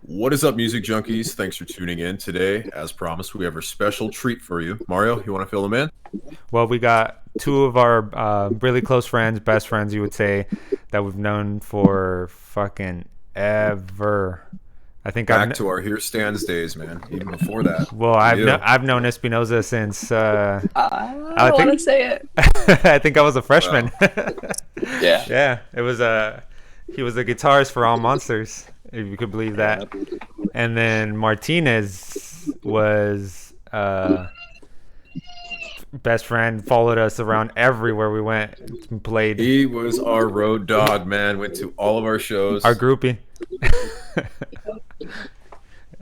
What is up, music junkies? Thanks for tuning in today. As promised, we have a special treat for you. Mario, you want to fill them in? Well, we got two of our really close friends, best friends, you would say, that we've known for fucking ever. I think Back to our Here Stands days, man. Even before that. I've known Espinoza since I I don't want to think say it. I think I was a freshman. Wow. Yeah. Yeah, it was he was the guitarist for All Monsters, if you could believe that. And then Martinez was best friend, followed us around everywhere we went and played. He was our road dog, man. Went to all of our shows. Our groupie.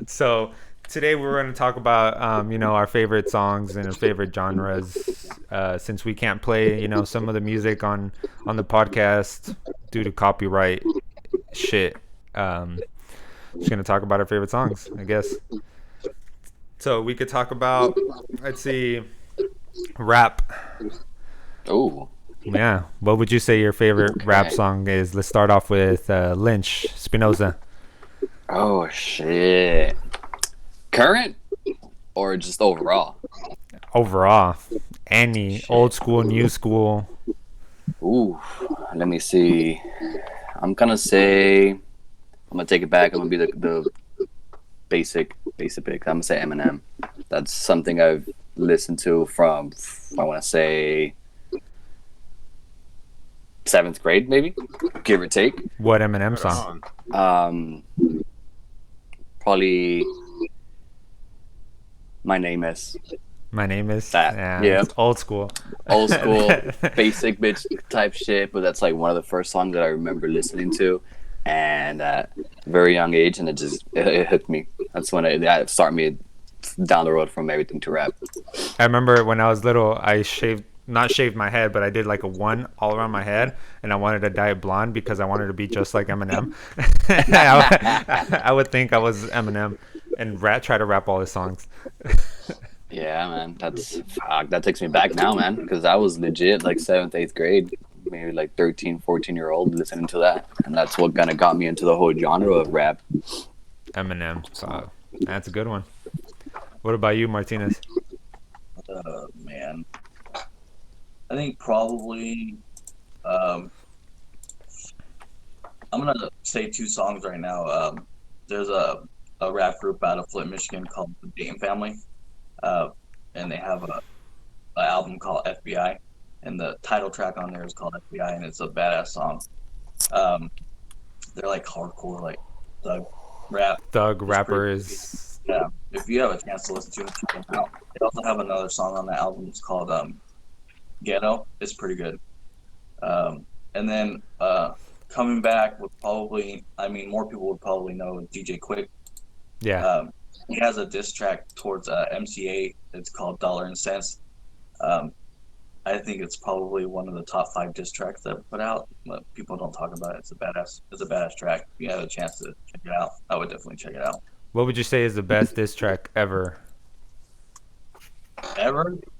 So today we're going to talk about our favorite songs and our favorite genres, since we can't play some of the music on the podcast due to copyright shit. Just going to talk about our favorite songs, I guess. So we could talk about, let's see, rap. Oh. Yeah, what would you say your favorite rap song is? Let's start off with Lynch, Espinoza. Oh shit. Current or just overall? Overall, any Shit. old school, new school. Ooh. Let me see. I'm gonna take it back. I'm gonna be the basic pick. I'm gonna say Eminem. That's something I've listened to from, I want to say, 7th grade, maybe, give or take. What Eminem song? Probably My Name Is. My Name Is. That. Yeah. It's old school. Old school, basic bitch type shit, but that's like one of the first songs that I remember listening to, and at a very young age, and it hooked me. That's when it started me down the road from everything to rap. I remember when I was little, I not shaved my head, but I did like a one all around my head, and I wanted to dye it blonde because I wanted to be just like Eminem. I would think I was Eminem and try to rap all his songs. Yeah, man, that takes me back now, man, because I was legit like 7th, 8th grade, maybe like 13, 14-year-old listening to that, and that's what kind of got me into the whole genre of rap. Eminem, so that's a good one. What about you, Martinez? Man, I think probably I'm gonna say two songs right now. There's a rap group out of Flint, Michigan called the Dame Family, and they have an album called FBI, and the title track on there is called FBI, and it's a badass song. They're like hardcore, like thug rap. Thug rapper is. Yeah, if you have a chance to listen to it, check them out. They also have another song on the album. It's called Ghetto. It's pretty good. And then coming back would probably, more people would probably know DJ Quick. Yeah. He has a diss track towards MCA. It's called Dollar and Cents. I think it's probably one of the top 5 diss tracks that I put out, but people don't talk about it. It's a badass track. If you have a chance to check it out, I would definitely check it out. What would you say is the best diss track ever?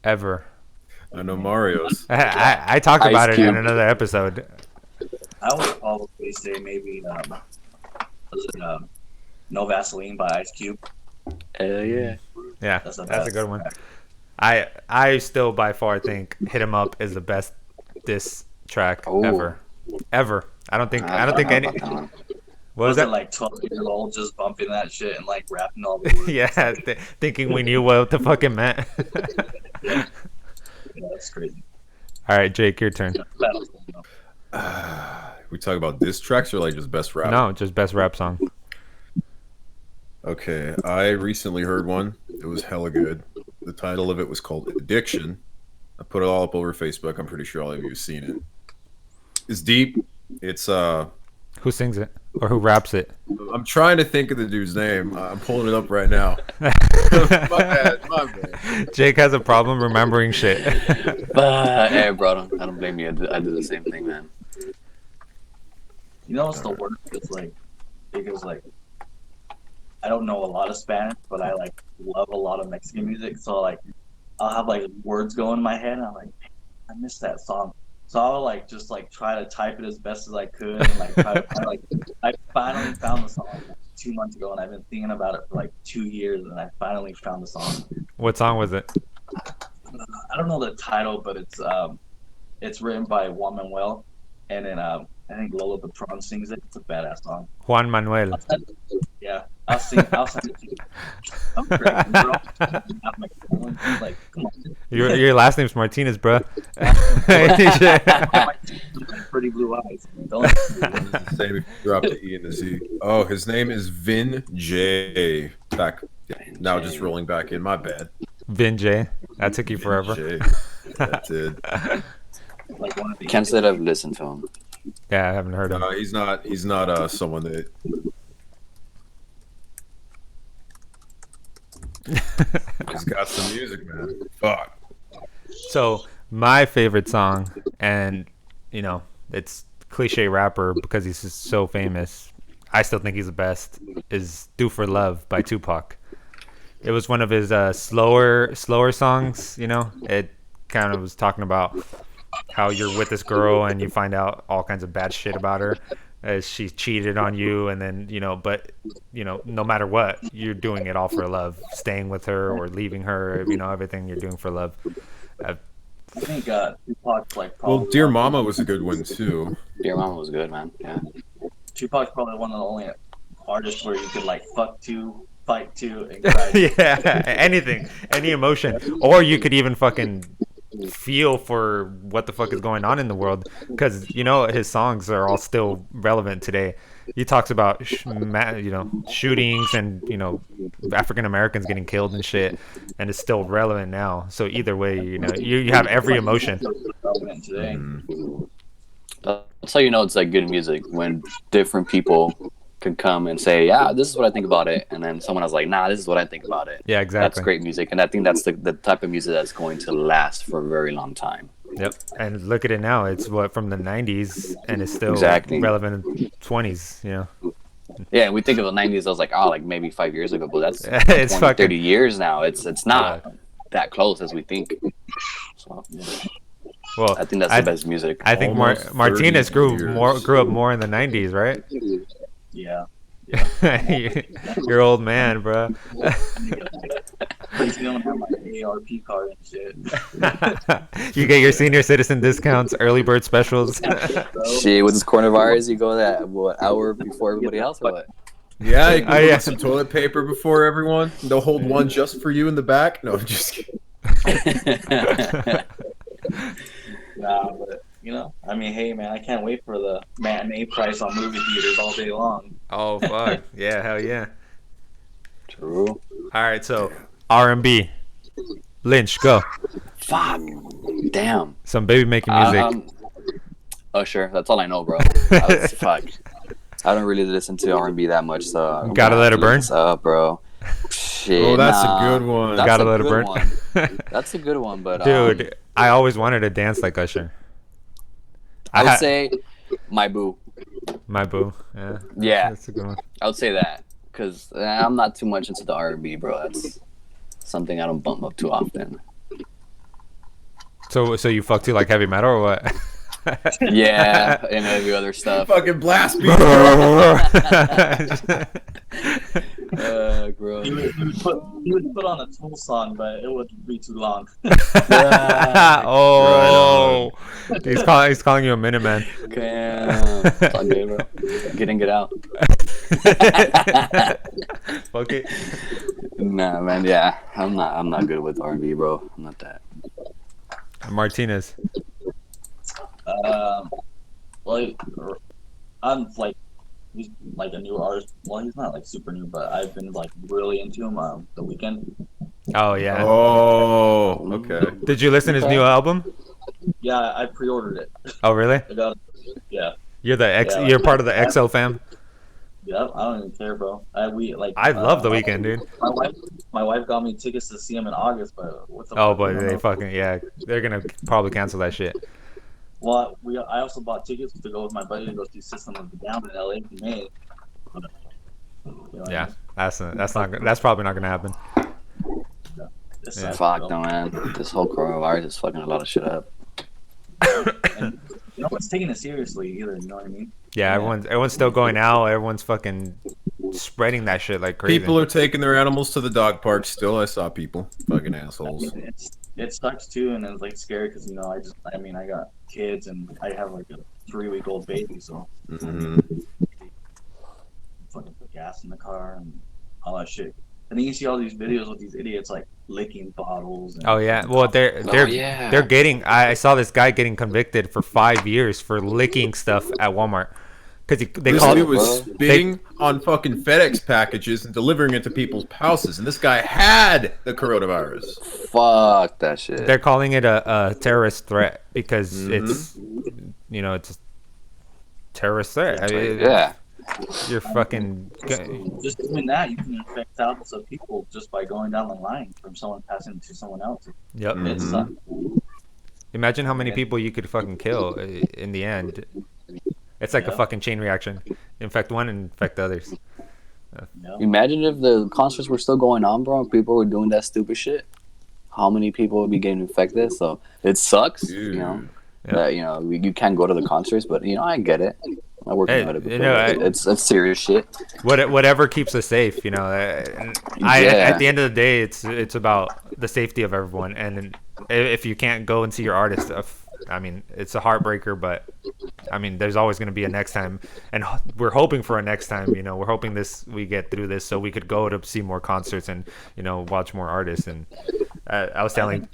Ever. I know Mario's. I talked about it in another episode. I would probably say maybe No Vaseline by Ice Cube. Hell yeah. Yeah, that's a good one. I still by far think Hit 'Em Up is the best diss track ever. I don't think any. What was it that? Like 12-year-old just bumping that shit and like rapping all the words. Yeah, thinking we knew what the fuck it meant. Yeah, that's crazy. All right, Jake, your turn. We talk about diss tracks or like just best rap? No, just best rap song. Okay, I recently heard one. It was hella good. The title of it was called Addiction. I put it all up over Facebook. I'm pretty sure all of you have seen it. It's deep. It's Who sings it or who raps it? I'm trying to think of the dude's name. I'm pulling it up right now. My bad. Jake has a problem remembering shit. Hey, bro, I don't blame you. I do the same thing, man. You know what's the worst? It's like, because like, I don't know a lot of Spanish, but I like love a lot of Mexican music. So like, I'll have like words go in my head, and I'm like, I missed that song. So I would like try to type it as best as I could, and like try to find, like I finally found the song 2 months ago, and I've been thinking about it for like 2 years, and I finally found the song. What song was it? I don't know the title, but it's written by Juan Manuel, and then I think Lola Patron sings it. It's a badass song. Juan Manuel. Yeah, I'll send it to you. I'm crazy, bro. Like, come on. Your last name's Martinez, bro. Pretty blue eyes. Don't Same if you drop the E and the Z. Oh, his name is Vin J. Back now, just rolling back in. My bad. Vin J. That took you Vin forever. J. That did. like one of the Can't say that I've listened to him. Yeah, I haven't heard him. He's not someone that. He's got some music, man. Fuck. So my favorite song, and you know, it's cliche rapper because he's just so famous. I still think he's the best. Is "Do for Love" by Tupac. It was one of his slower songs. You know, it kind of was talking about how you're with this girl and you find out all kinds of bad shit about her, as she cheated on you, and then but no matter what, you're doing it all for love, staying with her or leaving her. Everything you're doing for love. I think Tupac's like Well, probably Dear Mama was a good one too. Dear Mama was good, man. Yeah. Tupac's probably one of the only artists where you could like fuck to, fight to, and cry. Yeah, anything, any emotion, or you could even fucking feel for what the fuck is going on in the world, because his songs are all still relevant today. He talks about shootings and African Americans getting killed and shit, and it's still relevant now. So either way, you have every emotion. Relevant today. That's how you know it's like good music, when different people can come and say, yeah, this is what I think about it, and then someone else like, nah, this is what I think about it. Yeah, exactly. That's great music, and I think that's the type of music that's going to last for a very long time. Yep. And look at it now. It's from the 90s, and it's still Exactly. relevant in 20s. Yeah, we think of the 90s, I was like, oh, like maybe 5 years ago, but that's It's 20, fucking 30 years now. It's not that close as we think. So well. I think that's the best music. I think Almost Martinez 30 grew years. up more in the 90s, right? Yeah. You're old man, bro. Please don't have my ARP card and shit. You get your senior citizen discounts, early bird specials. Shit, with this coronavirus, you go that hour before everybody else, or what? Yeah, you can Oh, yeah. get some toilet paper before everyone. They'll hold one just for you in the back. No, just kidding. Nah, but I mean, hey man, I can't wait for the matinee price on movie theaters all day long. Oh fuck yeah, hell yeah. True. All right, so R&B. Lynch, go. Fuck. Damn. Some baby making music. Usher. That's all I know, bro. Fuck. I don't really listen to R&B that much, so I'm Gotta gonna Let have It to look Burn? this up, bro. Shit. Oh, that's nah. a good one. That's Gotta a Let It good Burn. one. That's a good one, but Dude, I always wanted to dance like Usher. I would say My Boo. My Boo. Yeah. Yeah, That's a good one. I would say that, because I'm not too much into the R&B, bro. That's something I don't bump up too often. So you fuck to like heavy metal or what? Yeah, and every other stuff. Fucking blast me. Bro. He would put on a Tool song, but it would be too long. Oh, he's calling you a Minuteman. Damn. It's all good, bro. Get in, get out. Fuck it. Nah, man. Yeah, I'm not good with R&B, bro. I'm not that. Martinez. Well, I'm like, he's like a new artist. Well, he's not like super new, but I've been like really into him. The Weeknd. Oh yeah. Oh, okay. Did you listen to his new album? Yeah, I pre-ordered it. Oh really? I got it. Yeah. You're the X. Yeah, You're part of the XO fam. Yeah, I don't even care, bro. I love the Weeknd, dude. My wife got me tickets to see him in August, but what the Oh, fuck, but I don't they know. fucking they're gonna probably cancel that shit. Well, I also bought tickets to go with my buddy to go see System of a Down in LA in May. Yeah, that's probably not gonna happen. This Yeah. sucks, Fuck bro. no, man. This whole coronavirus is fucking a lot of shit up. And no one's taking it seriously either. You know what I mean? Yeah, everyone's still going out. Everyone's fucking spreading that shit like crazy. People are taking their animals to the dog park still. I saw people. Fucking assholes. It sucks too, and it's like scary because I got kids and I have like a 3-week-old baby, so fucking put gas in the car and all that shit. And then you see all these videos with these idiots like licking bottles. And Oh yeah, well they're getting. I saw this guy getting convicted for 5 years for licking stuff at Walmart because they This called dude was spitting on fucking FedEx packages and delivering it to people's houses, and this guy had the coronavirus. Fuck that shit. They're calling it a terrorist threat because it's it's a terrorist threat. I mean, Yeah. you're fucking. just doing that, you can infect thousands of people just by going down the line from someone passing to someone else. Yep. It sucks. Imagine how many people you could fucking kill in the end. It's like a fucking chain reaction. Infect one and infect the others. Imagine if the concerts were still going on, bro, and people were doing that stupid shit. How many people would be getting infected? So it sucks, Dude. that you can't go to the concerts, but I get it. I work Hey, on it before. It's serious shit. Whatever keeps us safe, at the end of the day, it's about the safety of everyone. And if you can't go and see your artist, it's a heartbreaker, but there's always going to be a next time, and we're hoping for a next time. We're hoping we get through this so we could go to see more concerts and watch more artists. And I was telling.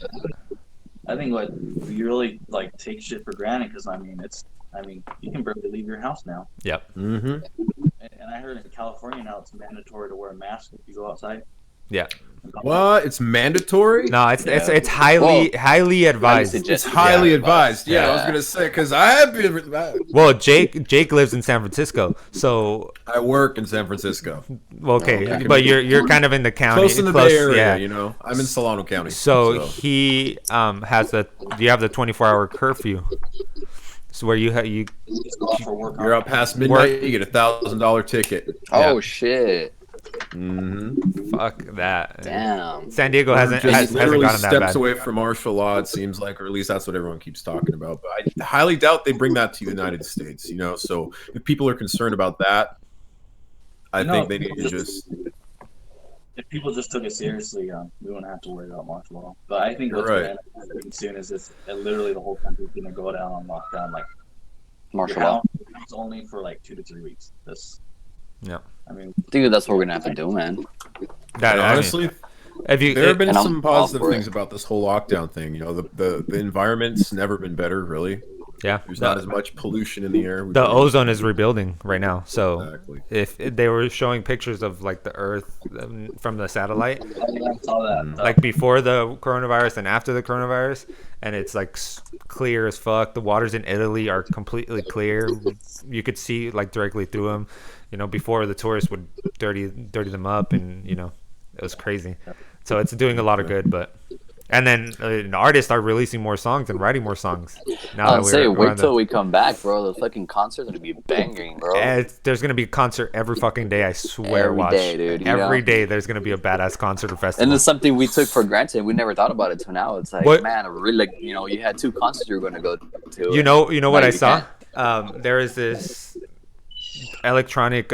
I think like you really like take shit for granted because you can barely leave your house now. Yep. And I heard in California now it's mandatory to wear a mask if you go outside. Yeah. What? It's mandatory? No, it's highly advised. It's highly advised. Yeah, I was gonna say because I have been. Well, Jake lives in San Francisco, so I work in San Francisco. Okay, but you're kind of in the county, Close in the Bay Area. I'm in Solano County. So he has you have the 24-hour curfew. So where you're out past midnight, you get $1,000 ticket. Oh shit. Fuck that. Damn. San Diego hasn't gotten that steps bad. away from martial law, it seems like, or at least that's what everyone keeps talking about. But I highly doubt they bring that to the United States. So if people are concerned about that, I think they need to just. If people just took it seriously, we wouldn't have to worry about martial law. But I think what's going to happen soon is literally the whole country's going to go down on lockdown, like martial law. It's only for like 2 to 3 weeks. Yeah. I think that's what we're gonna have to do, man. Honestly, there have been some positive things about this whole lockdown thing. The environment's never been better, really. Yeah. There's not as much pollution in the air. The ozone is rebuilding right now. So exactly. If they were showing pictures of like the Earth from the satellite, I saw that. Like before the coronavirus and after the coronavirus, and it's like clear as fuck. The waters in Italy are completely clear. You could see like directly through them. Before the tourists would dirty them up, and it was crazy. So it's doing a lot of good, but. And then artists are releasing more songs and writing more songs. Now wait till we come back, bro. The fucking concert's gonna be banging, bro. There's gonna be a concert every fucking day. I swear. Every day, dude. Every day there's gonna be a badass concert or festival. And it's something we took for granted. We never thought about it till now. It's like, man, really, you had 2 concerts you were gonna go to. You know what I saw? There is this electronic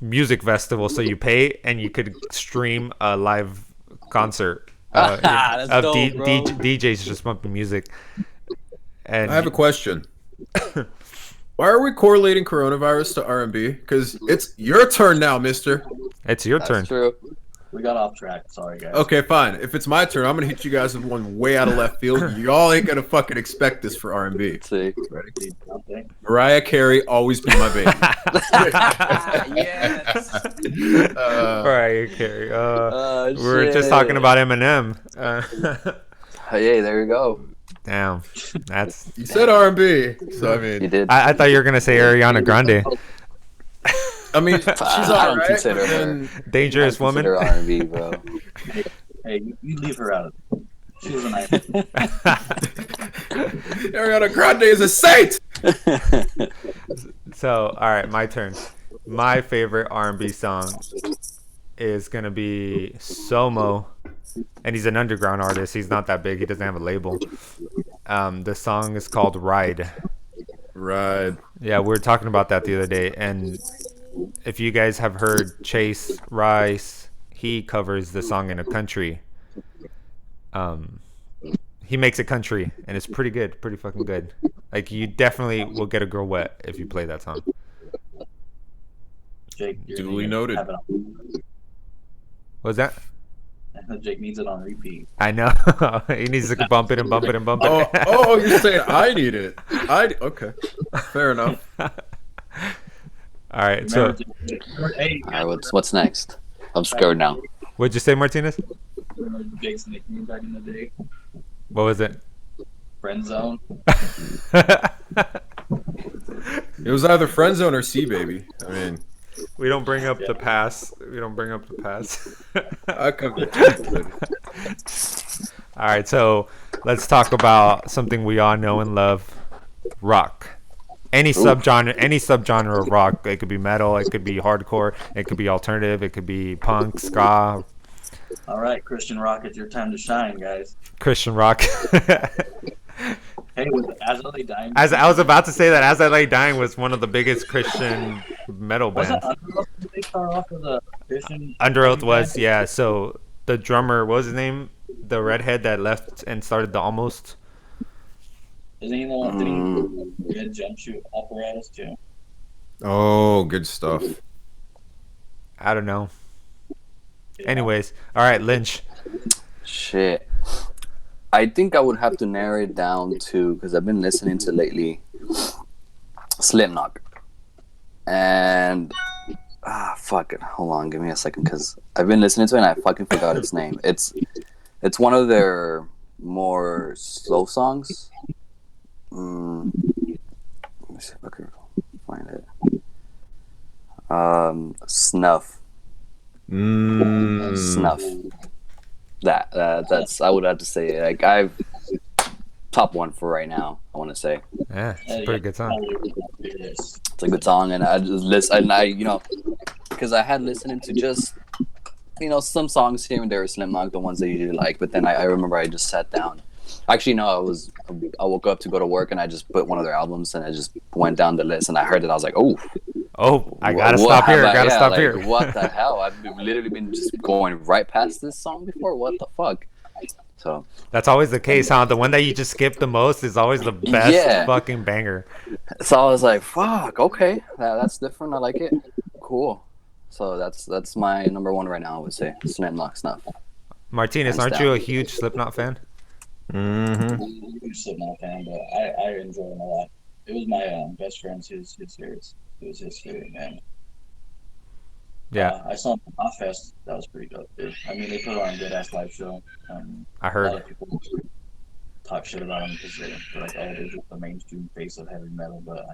music festival. So you pay and you could stream a live concert. That's dope, bro. DJs just pumping music. And I have a question. Why are we correlating coronavirus to R&B? Because it's your turn now, mister. It's your turn. That's true. We got off track. Sorry, guys. Okay, fine. If it's my turn, I'm gonna hit you guys with one way out of left field. Y'all ain't gonna fucking expect this for R&B. Let's see. Ready? Okay. Mariah Carey, Always Be My Baby. Yes. Mariah Carey. We were just talking about Eminem. Hey, there you go. Damn, that's. You said R&B, so I mean. You did. I thought you were gonna say Ariana Grande. I mean, she's I all don't right. consider her. Dangerous woman. R&B, bro. Hey, you leave her out of it. She was a nice. Ariana Grande is a saint. So, all right, my turn. My favorite R&B song is gonna be Somo, and he's an underground artist. He's not that big. He doesn't have a label. The song is called Ride. Right. Yeah, we were talking about that the other day, and if you guys have heard Chase Rice, he covers the song In a Country. He makes it country, and it's pretty good, pretty fucking good. Like, you definitely will get a girl wet if you play that song. Jake, Duly noted. Have it on. What was that? Jake needs it on repeat. I know. He needs to bump it and bump it and bump it. Oh, you're saying I need it. Okay. Fair enough. All right, so Hey, All right, what's next? I'm scared now. what'd you say, Martinez? remember Jake's nickname back in the day? What was it? Friend zone. It was either friend zone or C baby. I mean, We don't bring up the past. We don't bring up the past. I come. All right, so let's talk about something we all know and love: rock. Any subgenre of rock. It could be metal, it could be hardcore, it could be alternative, it could be punk, ska, All right, Christian rock, it's your time to shine, guys. Christian rock. Hey, with As I Lay Dying. As I was about to say that, As I Lay Dying was one of the biggest Christian metal Was bands. it Under Oath? Did they start off as a Christian? Under Oath was, yeah. So the drummer, what was his name? The redhead that left and started the Almost. Isn't he the one that did jump shoot apparatus too? Oh, good stuff. I don't know. Anyways, all right, Lynch. Shit. I think I would have to narrow it down to, because I've been listening to lately, Slipknot. And fuck it. Hold on, give me a second, because I've been listening to it and I fucking forgot its name. It's one of their more slow songs. Let me see if I can find it. Snuff. Snuff. That's I would have to say, like, I've top one for right now, I want to say. Yeah, it's a pretty good song. It's a good song, and I just listen, and I, because I had listening to just, some songs here and there, Slipknot, the ones that you usually like, but then I remember I just sat down. Actually, no, I woke up to go to work, and I just put one of their albums, and I just went down the list, and I heard it, I was like, oh, I gotta stop here. I gotta stop here. What the hell? I've literally been just going right past this song before. What the fuck? So That's always the case, huh? The one that you just skip the most is always the best fucking banger. So I was like, fuck, okay, that's different. I like it. Cool. So that's my number one right now, I would say. Slipknot Snuff. Martinez, aren't you a huge Slipknot fan? Mm-hmm. I'm a huge Slipknot fan, but I enjoy them a lot. It was my best friend's his favorite. It was his favorite band. Yeah, I saw them at Fest. That was pretty dope, dude. I mean, they put on a good ass live show. I A lot heard. of people talk shit about them because they're like, oh, they're just the mainstream face of heavy metal. But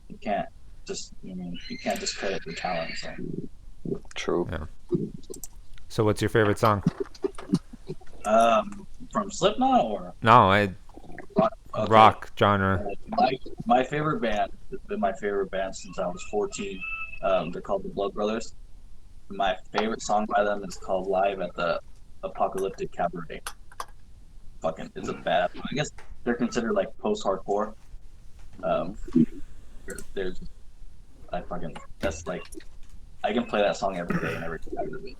you can't discredit their talent. So. True. Yeah. So what's your favorite song? From Slipknot or No, okay. rock genre. My favorite band has been my favorite band since I was 14. They're called the Blood Brothers. My favorite song by them is called Live at the Apocalyptic Cabaret. Fucking, it's a bad. I guess they're considered like post-hardcore. That's like, I can play that song every day and never get tired of it.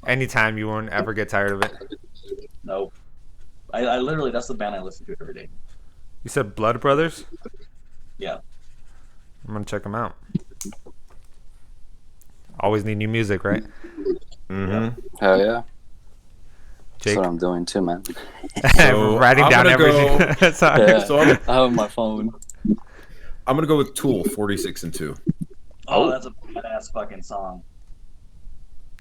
Anytime, you won't ever get tired of it. Nope. I literally, that's the band I listen to every day. You said Blood Brothers? Yeah. I'm gonna check them out. Always need new music, right? Mm-hmm. Hell yeah. Jake? That's what I'm doing too, man. So Writing I'm down gonna everything. go- Sorry. Yeah. So I'm I have my phone. gonna go with Tool 46 and 2. Oh, that's a badass fucking song.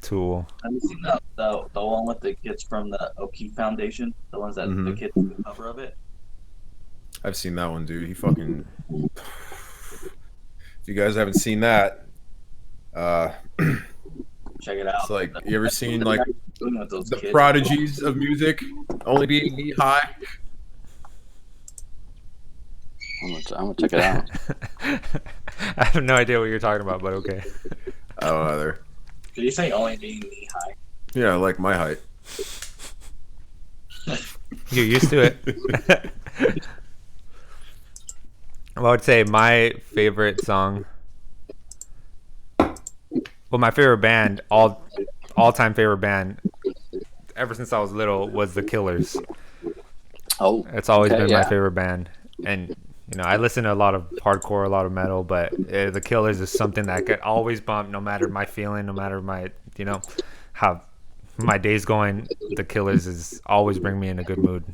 Tool. Have you seen the one with the kids from the O'Keefe Foundation? The ones that the kids did the cover of it? I've seen that one, dude. He fucking. If you guys haven't seen that, Check it out. it's like, you ever seen like Doing with those the kids. prodigies of music only being knee high? I'm gonna check it out. I have no idea what you're talking about, but okay. I don't either. Did you say only being knee high? Yeah, like my height. You're used to it. I would say my favorite song Well, my favorite band, all time favorite band, ever since I was little, was the Killers. Oh, It's always okay, been my yeah. favorite band, and I listen to a lot of hardcore, a lot of metal, but the Killers is something that I could always bump, no matter my feeling, no matter my how my day's going. The Killers is always bring me in a good mood.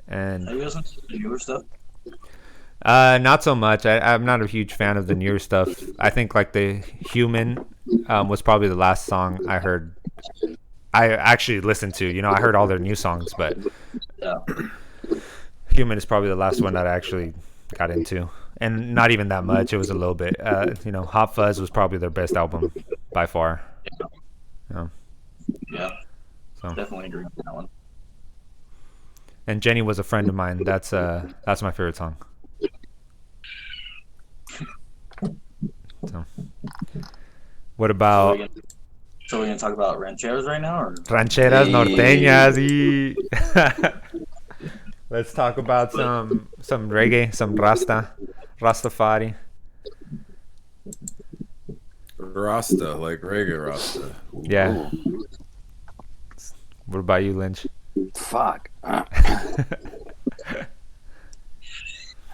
And Have you listened to the newer stuff? not so much. I'm not a huge fan of the newer stuff. I think like the Human was probably the last song I heard. I actually listened to. I heard all their new songs, but Yeah. Human is probably the last one that I actually got into, and not even that much. It was a little bit. Hot Fuzz was probably their best album by far. Yeah. So. Definitely agree with that one. And Jenny was a friend of mine. That's my favorite song. So, what about So we're gonna talk about rancheros right now, or rancheras norteñas? Let's talk about some reggae, some Rastafari. Rasta, like reggae Rasta. Yeah. What about you, Lynch? Fuck.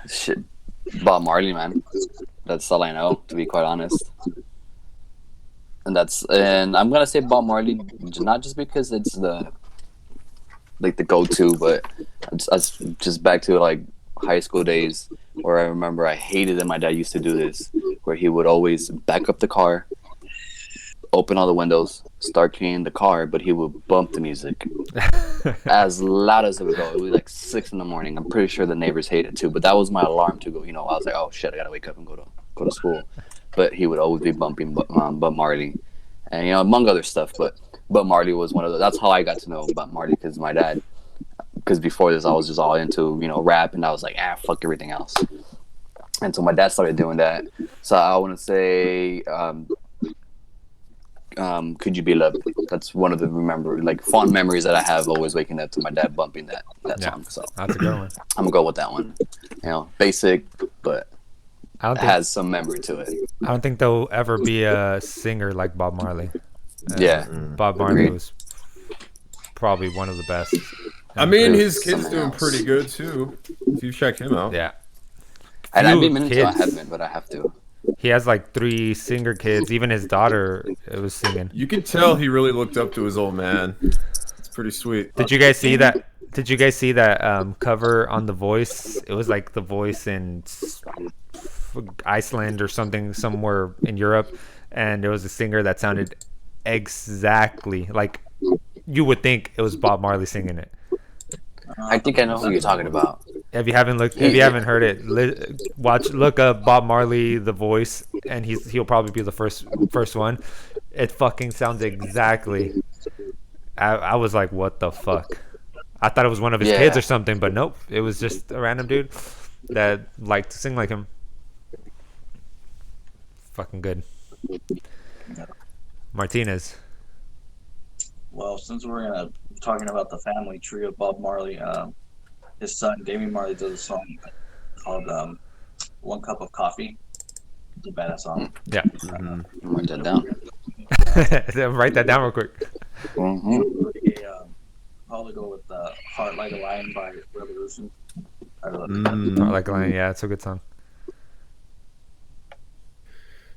Shit. Bob Marley, man. That's all I know, to be quite honest. And I'm gonna say Bob Marley, not just because it's the go-to, but it's just back to like high school days where I remember I hated that my dad used to do this, where he would always back up the car, open all the windows, start cleaning the car, but he would bump the music as loud as it would go. It was like 6 a.m. I'm pretty sure the neighbors hated it too, but that was my alarm to go. I was like, oh shit, I gotta wake up and go to school. But he would always be bumping Bob Marley, and among other stuff. But Bob Marley was one of those. That's how I got to know Bob Marley, because my dad. Because before this, I was just all into rap, and I was like, fuck everything else. And so my dad started doing that. So I want to say, "Could You Be Loved?" That's one of the fond memories that I have. Always waking up to my dad bumping that song. So That's a good one. I'm gonna go with that one. Basic, but it has some memory to it. I don't think there'll ever be a singer like Bob Marley. Yeah, Bob Marley agreed. was probably one of the best. I mean, his kid's doing pretty good too. If you check him out. Yeah. And I've Few been meaning to. I kids. haven't, but I have to. He has like 3 singer kids. Even his daughter was singing. You can tell he really looked up to his old man. It's pretty sweet. Did you guys see that? Did you guys see that cover on The Voice? It was like The Voice in Iceland or something, somewhere in Europe, and there was a singer that sounded exactly like you would think it was Bob Marley singing it. I think I know who you're talking about. If you haven't heard it, look up Bob Marley The Voice, and he'll probably be the first one. It fucking sounds exactly. I was like, what the fuck? I thought it was one of his kids or something, but nope, it was just a random dude that liked to sing like him. Fucking good. Martinez. well, since we're talking about the family tree of Bob Marley, his son Damian Marley does a song called "One Cup of Coffee." It's a badass song. Yeah. Write that down. Write that down real quick. Probably go with "Heart Like a Lion" by Revolution. I love Not like a lion. Yeah, it's a good song.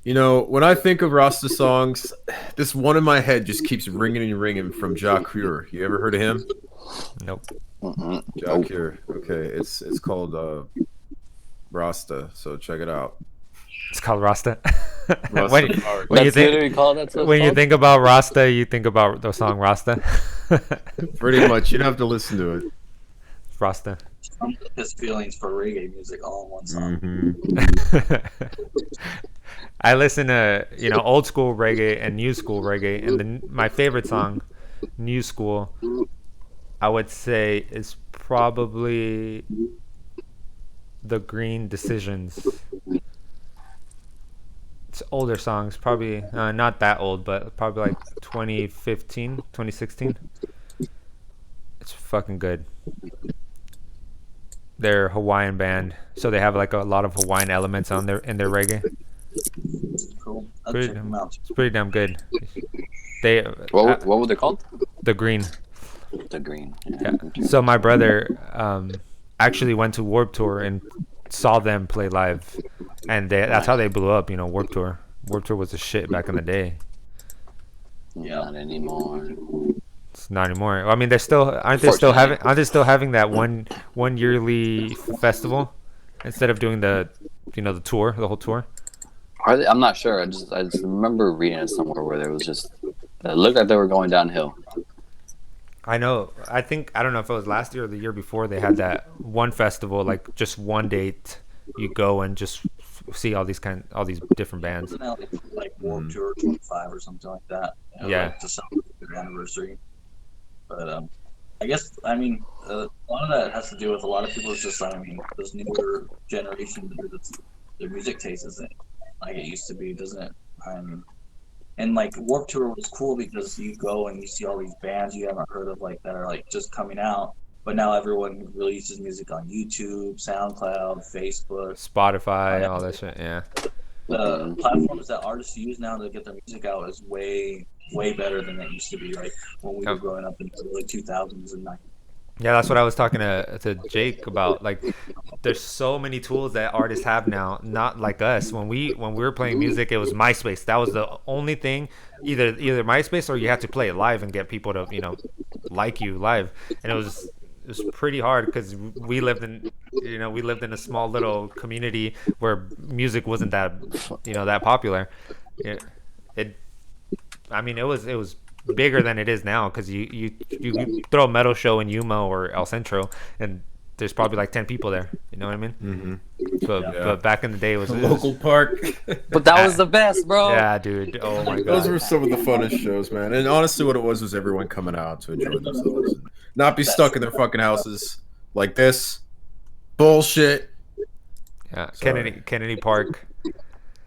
When I think of Rasta songs, this one in my head just keeps ringing and ringing from Jacques. You ever heard of him? Nope. Jacques. Okay, it's called Rasta. So check it out. It's called Rasta. Rasta. When you think about Rasta, you think about the song Rasta. Pretty much, you'd have to listen to it. Rasta. his feelings for reggae music all in one song. I listen to old school reggae and new school reggae, and my favorite song, new school, I would say is probably the Green Decisions. It's older songs, probably not that old, but probably like 2015, 2016. It's fucking good. They're a Hawaiian band, so they have like a lot of Hawaiian elements in their reggae. cool. I'll Pretty check damn, them out. it's pretty damn good. They What were they called? the Green. The Green. Yeah. So my brother actually went to Warped Tour and saw them play live, and that's how they blew up. You know, Warped Tour. Warped Tour was the shit back in the day. Yeah. Not anymore. It's not anymore. I mean, they're still aren't they still having that one yearly festival instead of doing the the tour, the whole tour. Are they? I'm not sure. I just remember reading it somewhere where there was just it looked like they were going downhill. I know. I don't know if it was last year or the year before. They had that one festival, like just one date. You go and just see all these different bands. Isn't that like Warped Tour 25 or something like that? Yeah. Like to celebrate their anniversary. But I guess a lot of that has to do with a lot of people. It's just this newer generation, their music taste isn't like it used to be, doesn't it? And like Warped Tour was cool because you go and you see all these bands you haven't heard of, like that are like just coming out. But now everyone releases music on YouTube, SoundCloud, Facebook, Spotify, all that shit. Yeah. The platforms that artists use now to get their music out is way better than it used to be. Like when we were growing up in the early 2000s and 90s. Yeah, that's what I was talking to Jake about. Like, there's so many tools that artists have now. Not like us. When we were playing music, it was MySpace. That was the only thing. Either MySpace or you had to play it live and get people to like you live. And it was pretty hard because we lived in a small little community where music wasn't that that popular. It was bigger than it is now because you throw a metal show in Yuma or El Centro and there's probably like 10 people there. You know what I mean? Mm-hmm. But back in the day, it was a local park. But that was the best, bro. Yeah, dude. Oh my god. Those were some of the funnest shows, man. And honestly, what it was everyone coming out to enjoy themselves, and not be stuck in their fucking houses like this bullshit. Yeah, Kennedy Park.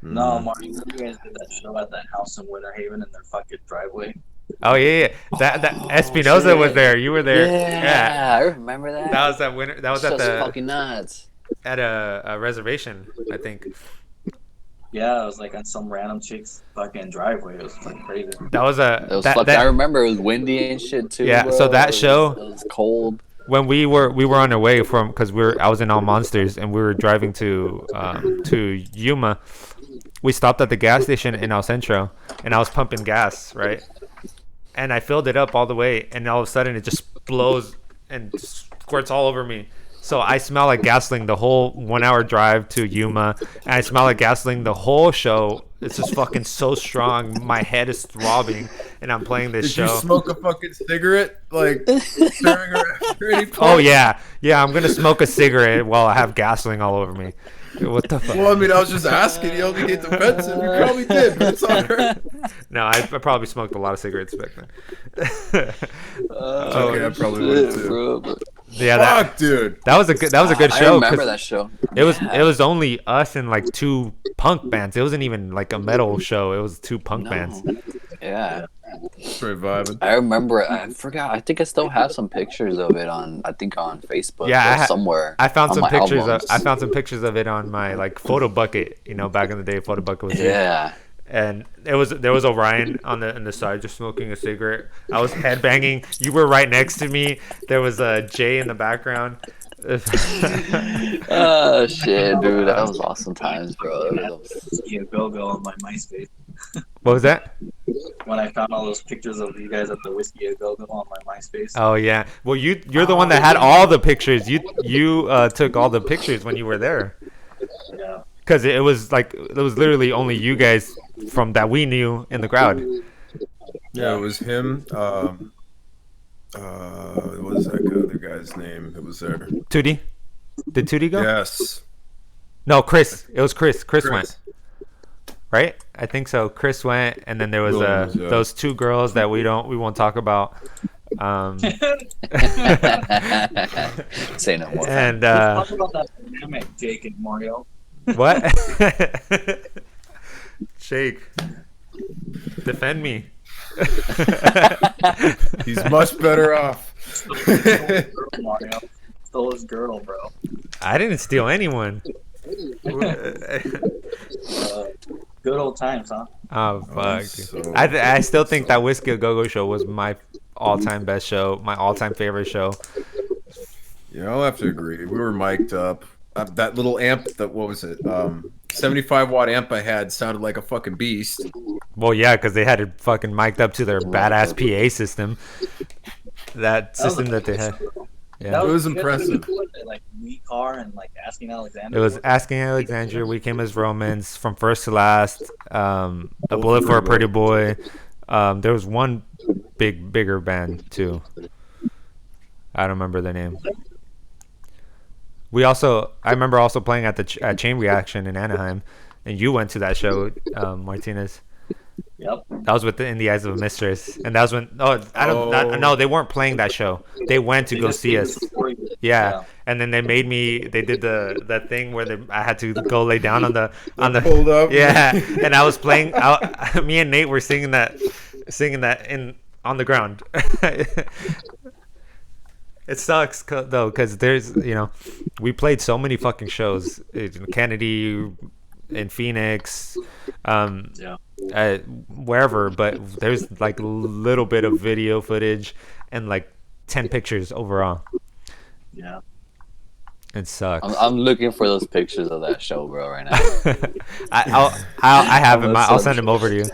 No, Marty, you guys did that show at that house in Winter Haven in their fucking driveway. Oh yeah. That Espinoza was there. You were there. Yeah, I remember that. That was that winter. That was at the fucking nuts. At a reservation, I think. Yeah, it was like on some random chick's fucking driveway. It was like crazy. That was I remember it was windy and shit too. Yeah, bro. so that show. It was cold. When we were on our way from, because I was in All Monsters and we were driving to Yuma. We stopped at the gas station in El Centro and I was pumping gas, right? And I filled it up all the way, and all of a sudden it just blows and squirts all over me. So I smell like gasoline the whole 1 hour drive to Yuma, and I smell like gasoline the whole show. It's just fucking so strong. My head is throbbing, and I'm playing this show. Did you smoke a fucking cigarette like during or after any point? Oh yeah. I'm gonna smoke a cigarette while I have gasoline all over me. What the fuck? Well, I mean, I was just asking. You don't get defensive. You probably did, but it's alright. No, I probably smoked a lot of cigarettes back then. Okay, I probably would too. Bro. Yeah, dude. That was a good show. I remember that show. It was only us and like two punk bands. It wasn't even like a metal show. It was two punk bands. Yeah. Pretty vibing. I remember. I forgot. I think I still have some pictures of it on Facebook. Yeah, or somewhere. I found some pictures albums. I found some pictures of it on my like photo bucket. Back in the day, photo bucket was Yeah. And there was Orion on the side just smoking a cigarette. I was headbanging. You were right next to me. There was Jay in the background. Oh shit, dude, that was awesome times, bro. Yeah, go on my MySpace. What was that? When I found all those pictures of you guys at the Whiskey A Go Go on my MySpace. Oh yeah. Well, you're the one that had all the pictures. You took all the pictures when you were there. Yeah. Because it was literally only you guys from that we knew in the crowd. Yeah, it was him. What was that other guy's name that was there? Tootie? Did Tootie go? Yes. No, Chris. It was Chris. Chris went. Right? I think so. Chris went, and then there was those two girls that we won't talk about. Say no more. And Let's talk about that dynamic, Jake and Mario. what? Jake, defend me. He's much better off. Mario stole his girl, bro. I didn't steal anyone. Good Good old times, huh? Oh fuck! so I still good think that Whiskey a Go Go show was my all-time best show, my all-time favorite show. Yeah, I'll have to agree. We were mic'd up. That little amp, that what was it? 75-watt amp I had sounded like a fucking beast. Well, yeah, because they had it fucking mic'd up to their Right. badass PA system. That That was system a that they good had. show, bro. Yeah. It was you guys impressive. did it, like We Car and like Asking Alexander. It was Asking Alexandria, We Came as Romans, From First to Last, A Both Bullet for a very Pretty good. Boy. There was one bigger band too. I don't remember the name. I remember also playing at the at Chain Reaction in Anaheim, and you went to that show, Martinez. Yep. That was with In the Eyes of a Mistress, and that was when. Oh, no, they weren't playing that show. They went to They go just see did us. this before you did. Yeah, and then they made me. They did the thing where I had to go lay down on the Pulled up. Yeah, and I was playing. Me and Nate were singing that on the ground. It sucks though, because there's we played so many fucking shows in Kennedy, in Phoenix, Yeah. wherever, but there's like a little bit of video footage and like 10 pictures overall. Yeah. It sucks. I'm looking for those pictures of that show, bro, right now. I have him. I'll send him over to you.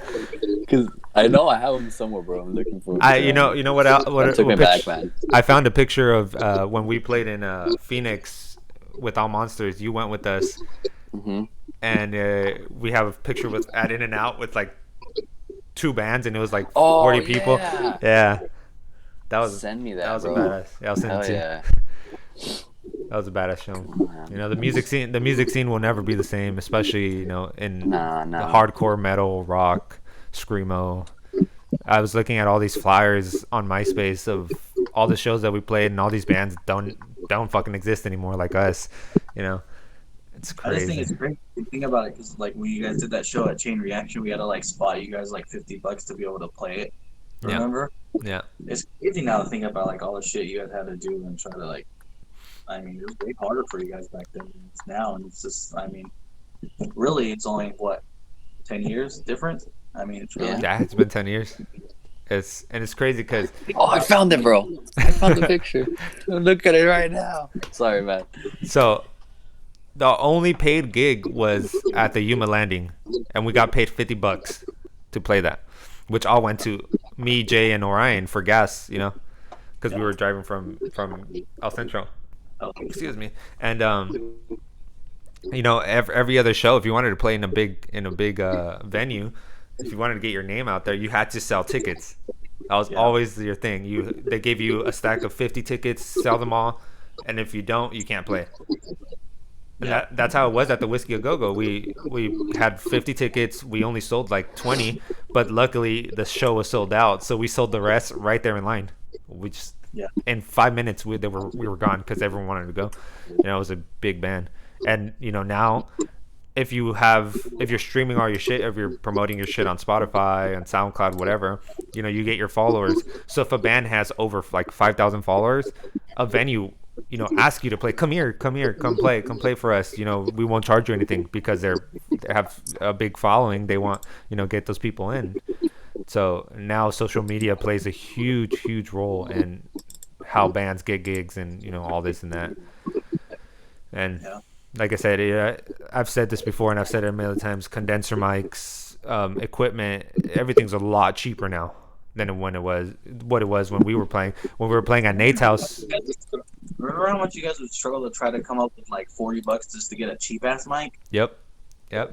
Because I know I have them somewhere, bro. I'm looking for. You know what? That took me back, man. I found a picture of when we played in Phoenix with All Monsters. You went with us, Mm-hmm. and we have a picture with at In and Out with like 2 bands, and it was like Oh, 40 people. yeah. Yeah, that was Send me that, that was bro. a badass. Yeah, I'll send Hell it to you. yeah. That was a badass show. Man. You know, the music scene will never be the same, especially in Nah. the hardcore metal, rock, screamo. I was looking at all these flyers on MySpace of all the shows that we played, and all these bands don't fucking exist anymore like us. You know, it's I just think crazy. it's great to think about it because like when you guys did that show at Chain Reaction, we had to like spot you guys like $50 to be able to play it. Yeah. Remember? Yeah, It's crazy now to think about like all the shit you guys had to do and try to like. I mean, it was way harder for you guys back then than it's now, and it's just. I mean, really, it's only what 10 years difference. I mean, it's really. yeah, it's been 10 years. It's crazy because Oh, I found it, bro. I found the picture. Look at it right now. Sorry, man. so the only paid gig was at the Yuma Landing, and we got paid $50 to play that, which all went to me, Jay, and Orion for gas. You know, because we were driving from El Centro. Oh, Excuse me. And every other show, if you wanted to play in a big venue, if you wanted to get your name out there, you had to sell tickets. That was always your thing. They gave you a stack of 50 tickets, sell them all, and if you don't, you can't play. And that's how it was at the Whiskey a Go Go. We had 50 tickets. We only sold like 20, but luckily the show was sold out, so we sold the rest right there in line. We just in 5 minutes we were gone because everyone wanted to go. It was a big band, and now if you're streaming all your shit, if you're promoting your shit on Spotify and SoundCloud, whatever, you get your followers. So if a band has over like 5,000 followers, a venue ask you to play. Come here, come play for us. We won't charge you anything because they have a big following. They want get those people in. So now social media plays a huge role in how bands get gigs and all this and that. And like I said, I've said this before and I've said it a million times. Condenser mics, equipment, everything's a lot cheaper now than when it was when we were playing. When we were playing at Nate's house. Remember how much you guys would struggle to try to come up with like $40 just to get a cheap ass mic? Yep.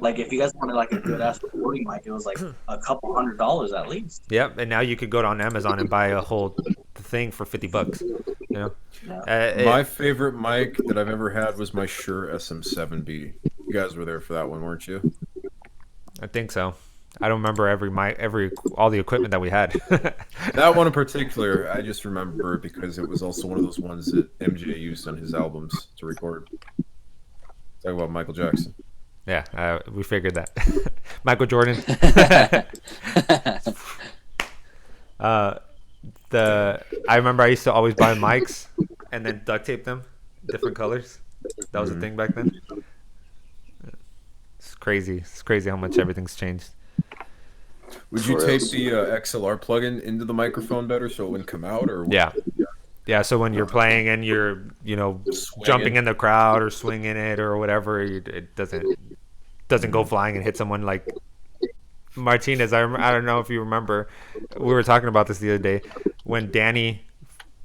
Like if you guys wanted like a good ass recording mic, it was like a couple $100 at least. Yep. And now you could go on Amazon and buy a whole thing for $50. My favorite mic that I've ever had was my Shure SM7B. You guys were there for that one, weren't you? I think so. I don't remember all the equipment that we had. That one in particular, I just remember it because it was also one of those ones that MJ used on his albums to record. Talk about Michael Jackson. Yeah, we figured that. Michael Jordan. I remember I used to always buy mics and then duct tape them different colors. That was a thing back then. It's crazy. It's crazy how much everything's changed. Would you tape the XLR plug-in into the microphone better so it wouldn't come out, or Yeah. Yeah, so when you're playing and you're, Swinging. jumping in the crowd or swinging it or whatever, it doesn't go flying and hit someone like Martinez. I don't know if you remember, we were talking about this the other day when Danny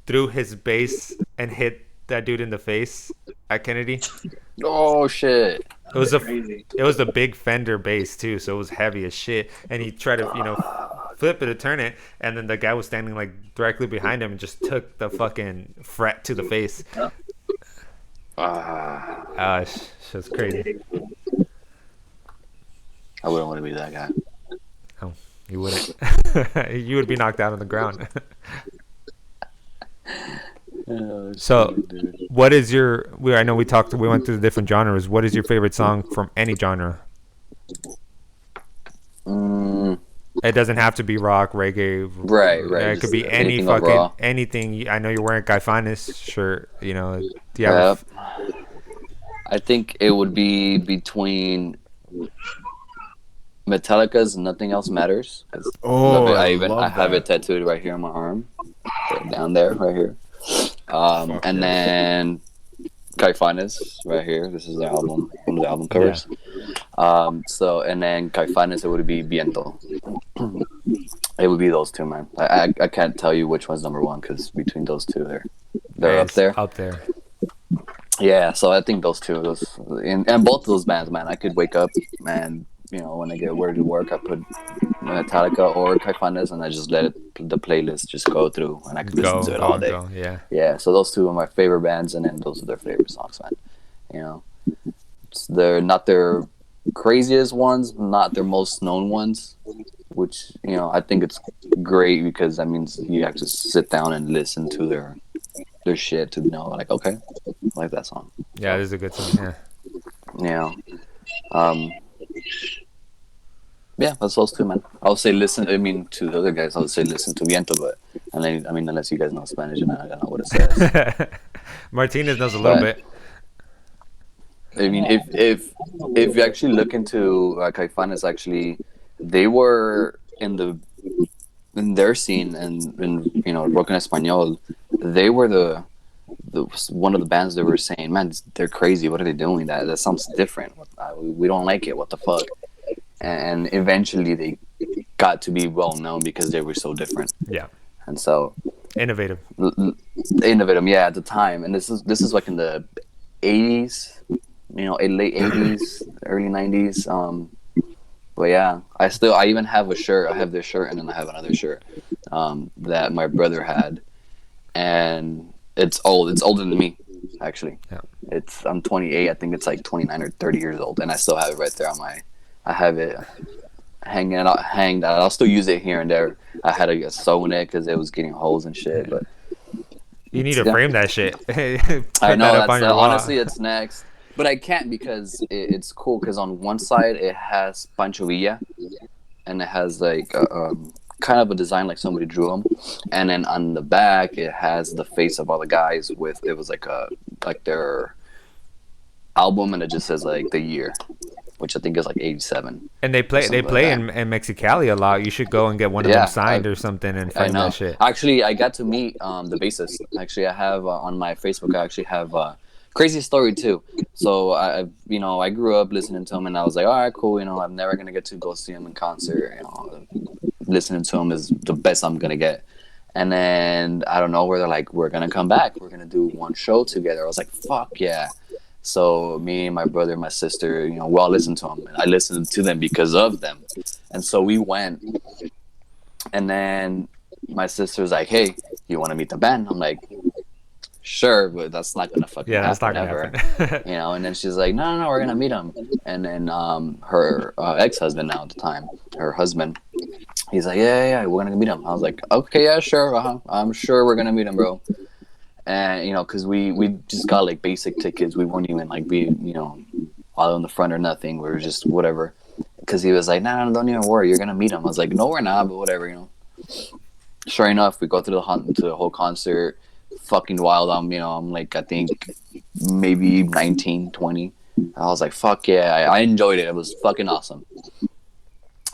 threw his bass and hit that dude in the face at Kennedy. Oh shit! It was Crazy. it was the big Fender bass too, so it was heavy as shit. And he tried to flip it or turn it, and then the guy was standing like directly behind him and just took the fucking fret to the face. Shit's crazy. I wouldn't want to be that guy. Oh, you wouldn't. You would be knocked out on the ground. So, what is your? I know we went through the different genres. What is your favorite song from any genre? It doesn't have to be rock, reggae. Right. It could be any anything fucking overall. anything. I know you're wearing a Guy Fiennes shirt. Do you have? Yep. I think it would be between Metallica's "Nothing Else Matters." I have it tattooed right here on my arm, down there, right here. And then Guy Fiennes right here. This is the album, one of the album covers. So, and then Guy Fiennes, it would be Viento. It would be those two, man. I can't tell you which one's number one because between those two, they're up there. Up there. Yeah, so I think those two, and both of those bands, man. I could wake up and when I get where to work, I put Metallica or Guy Fiennes, and I just let the playlist just go through, and I could listen to it all day. Yeah. So those two are my favorite bands, and then those are their favorite songs, man. They're not their craziest ones, not their most known ones, which I think it's great because that means you have to sit down and listen to their shit to know, like, okay, I like that song. Yeah, it is a good song. Yeah. Yeah, that's those two, man. I would say listen. I mean, to the other guys, I would say listen to Viento, but unless you guys know Spanish, and I don't know what it says. Martinez knows a little bit. I mean, if you actually look into Guy Fiennes, actually, they were in their scene and in Rock en Español, they were the one of the bands that were saying, man, they're crazy. What are they doing? That sounds different. We don't like it. What the fuck? And eventually they got to be well known because they were so different. Yeah. And so innovative. Yeah, at the time. And this is like in the 80s, late 80s, early 90s. But yeah, I even have a shirt. I have this shirt, and then I have another shirt that my brother had, and it's old. It's older than me, actually. Yeah. I'm 28. I think it's like 29 or 30 years old, and I still have it right there I have it hanging out. I'll still use it here and there. I had to sew in it because it was getting holes and shit. But you need to frame that shit. I know. Honestly, it's next. But I can't because it's cool because on one side it has Pancho Villa, and it has like kind of a design like somebody drew them, and then on the back it has the face of all the guys it was like their album, and it just says like the year, which I think is like 87. And they play in Mexicali a lot. You should go and get one of them signed or something and frame that shit. Actually, I got to meet the bassist. Actually, I have on my Facebook. I actually have. Crazy story too. So I grew up listening to him, and I was like, all right, cool. I'm never gonna get to go see him in concert. Listening to him is the best I'm gonna get. And then I don't know where they're like, we're gonna come back. We're gonna do one show together. I was like, fuck yeah. So me, my brother, my sister, we all listened to them. I listened to them because of them. And so we went. And then my sister's like, hey, you want to meet the band? I'm like, sure, but that's not gonna fucking happen. That's not gonna ever. happen. And then she's like, no, we're gonna meet him. And then her ex-husband now at the time, her husband, he's like, yeah, we're gonna meet him. I was like, okay, yeah, sure, I'm sure we're gonna meet him, bro. And because we just got like basic tickets. We weren't even like all in the front or nothing. We were just whatever. Because he was like, no, don't even worry, you're gonna meet him. I was like, no, we're not, but whatever, Sure enough, we go through the whole concert. Fucking wild. I'm like, I think maybe 19, 20. I was like, fuck yeah, I enjoyed it. It was fucking awesome.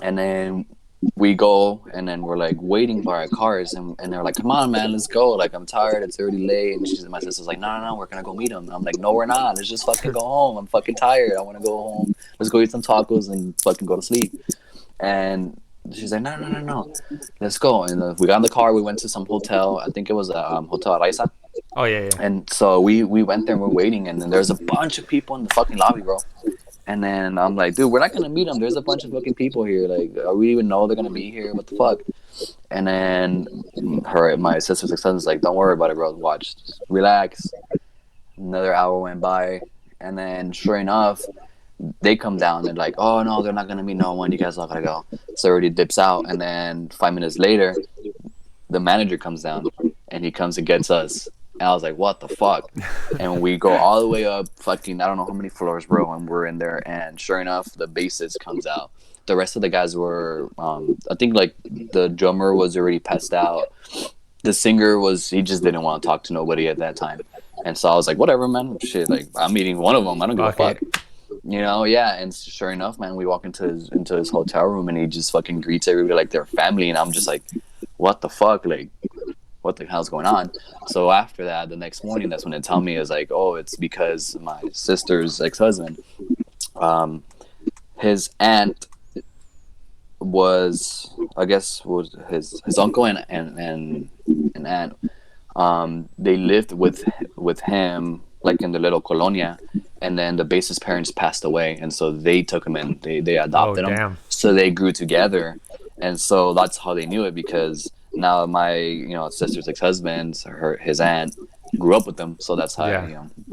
And then we go, and then we're like waiting by our cars, and they're like, come on, man, let's go. Like, I'm tired. It's already late. And my sister's like, no, we're going to go meet him. And I'm like, no, we're not. Let's just fucking go home. I'm fucking tired. I want to go home. Let's go eat some tacos and fucking go to sleep. And she's like, no. Let's go. And we got in the car. We went to some hotel. I think it was Hotel Araiza. Oh, yeah. And so we went there and we're waiting. And then there's a bunch of people in the fucking lobby, bro. And then I'm like, dude, we're not going to meet them. There's a bunch of fucking people here. Like, are we even know they're going to be here? What the fuck? And then my sister's ex-husband's like, don't worry about it, bro. Watch. Just relax. Another hour went by. And then sure enough, they come down and like, oh, no, they're not going to meet no one. You guys are not going to go. So everybody dips out. And then 5 minutes later, the manager comes down and he comes and gets us. And I was like, what the fuck? And we go all the way up, fucking, I don't know how many floors, bro. And we're in there. And sure enough, the bassist comes out. The rest of the guys were, I think, like, the drummer was already passed out. The singer he just didn't want to talk to nobody at that time. And so I was like, whatever, man. Shit, like, I'm meeting one of them. I don't give a fuck. You know, yeah. And sure enough, man, we walk into his hotel room and he just fucking greets everybody like their family. And I'm just like, what the fuck? Like, what the hell's going on? So after that, the next morning, that's when they tell me, is like, oh, it's because my sister's ex-husband, his aunt was his uncle and aunt. They lived with him like in the little colonia, and then the bassist's parents passed away, and so they took him in. They adopted him. So they grew together, and so that's how they knew it, because now my sister's ex-husband, his aunt, grew up with them, so that's how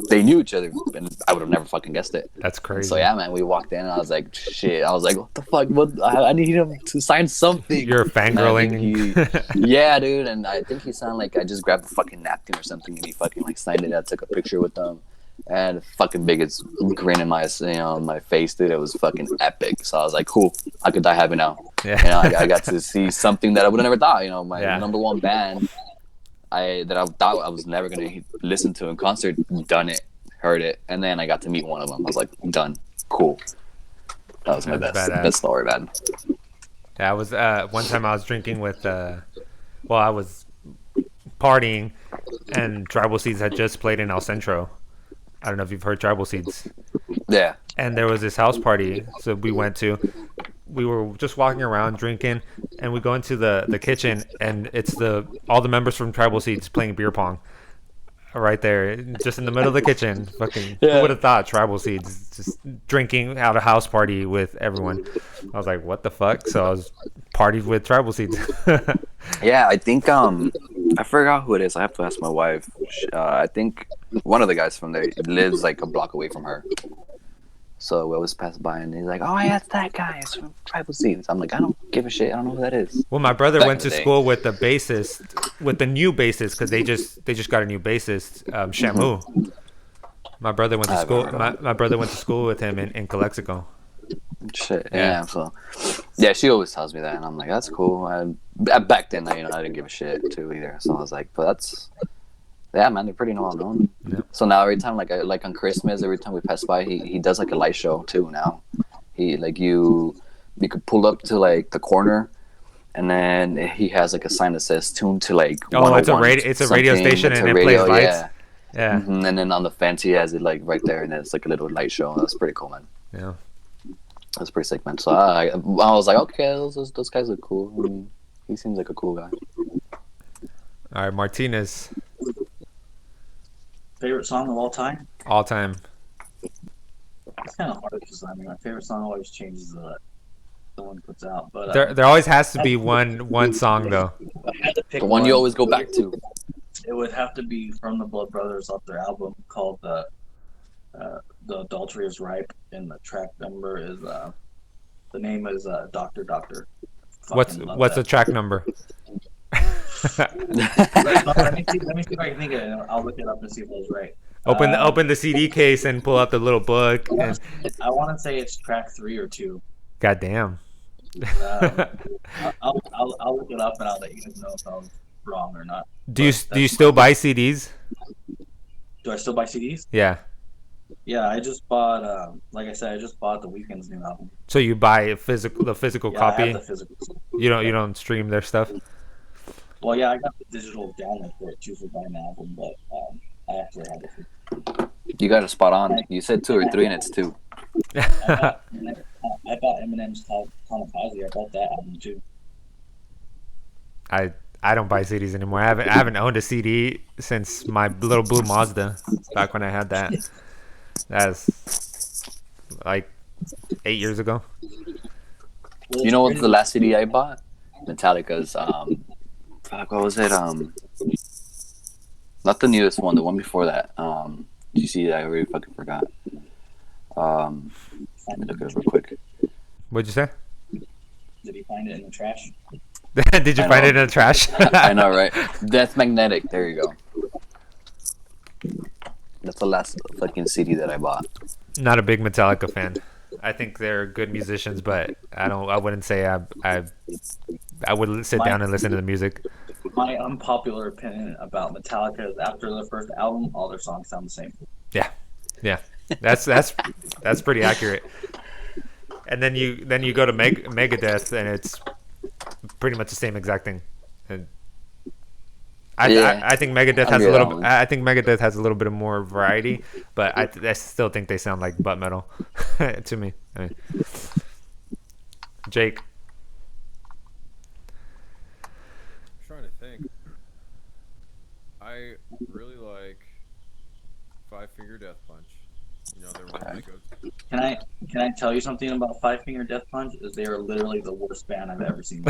they knew each other. And I would have never fucking guessed it. That's crazy. So yeah, man, we walked in and I was like, shit. I was like, what the fuck? I need him to sign something. You're fangirling. Yeah, dude. And I think he sounded like I just grabbed a fucking napkin or something and he fucking like signed it. I took a picture with them. And fucking biggest grin in my my face, dude. It was fucking epic. So I was like, cool. I could die happy now. Yeah. I got to see something that I would have never thought. My number one band that I thought I was never gonna listen to in concert, done it, heard it, and then I got to meet one of them. I was like, done, cool. That was my best story, man. Yeah, I was one time I was drinking with I was partying, and Tribal Seeds had just played in El Centro. I don't know if you've heard Tribal Seeds. Yeah. And there was this house party, so we went to. We were just walking around drinking, and we go into the kitchen, and it's all the members from Tribal Seeds playing beer pong right there, just in the middle of the kitchen. Fucking, who would have thought Tribal Seeds just drinking at a house party with everyone? I was like, what the fuck? So I was partied with Tribal Seeds. Yeah, I think I forgot who it is. I have to ask my wife. I think one of the guys from there lives like a block away from her. So we always pass by and he's like, oh yeah, it's that guy. It's from Tribal Seeds. I'm like, I don't give a shit. I don't know who that is. Well, my brother went to school with the bassist, with the new bassist, because they just got a new bassist, Shamu. Mm-hmm. My brother went to school. My brother went to school with him in Calexico. Shit. Yeah. So yeah, she always tells me that, and I'm like, that's cool. Back then, I didn't give a shit too either. So I was like, but that's. Yeah, man, they're pretty well known. Yeah. So now every time, like on Christmas, every time we pass by, he does like a light show too. Now, he like you could pull up to like the corner, and then he has like a sign that says "Tune to like." Oh, it's a radio station, and it plays lights. Yeah. Mm-hmm. And then on the fence, he has it like right there, and it's like a little light show. That's pretty cool, man. Yeah, that's pretty sick, man. So I was like, okay, those guys look cool. I mean, he seems like a cool guy. All right, Martinez. Favorite song of all time? All time. It's kind of hard because my favorite song always changes the one puts out. But there always has to be one song though. I had to pick the one you always go back to. It would have to be from the Blood Brothers off their album called The Adultery is Ripe, and the track number is the name is Doctor. What's the track number? let me see if I can think of it. I'll look it up and see if it was right. Open the CD case and pull out the little book. I want to say it's track 3 or 2. God damn. I'll look it up and I'll let you guys know if I was wrong or not. Do you still buy CDs? Do I still buy CDs? Yeah. Yeah, I just bought. Like I said, I just bought the Weeknd's new album. So you buy the physical Yeah, I have copy. the physical. You don't stream their stuff. Well, yeah, I got the digital download for it too for buying the album, but I actually have it. You got a spot on. You said 2 or 3, and it's 2. I bought Eminem's Kamikaze. I bought that album too. I don't buy CDs anymore. I haven't owned a CD since my little blue Mazda back when I had that. That's like 8 years ago. Well, You know what's the last CD I bought? Metallica's fuck, what was it? Not the newest one, the one before that. Did you see that? I already fucking forgot. Let me look at it real quick. What'd you say? Did he find it in the trash? Did you find it in the trash? I know, right? Death Magnetic. There you go. That's the last fucking CD that I bought. Not a big Metallica fan. I think they're good musicians, but I wouldn't say I would sit down and listen to the music. My unpopular opinion about Metallica is after their first album, all their songs sound the same. Yeah, that's pretty accurate. And then you go to Megadeth, and it's pretty much the same exact thing. And I think Megadeth has a little. I think Megadeth has a little bit of more variety, but I still think they sound like butt metal to me. I mean, Jake. I'm trying to think. I really like Five Finger Death Punch. You know, they're one of my go-to. Can I tell you something about Five Finger Death Punch? Is they are literally the worst band I've ever seen.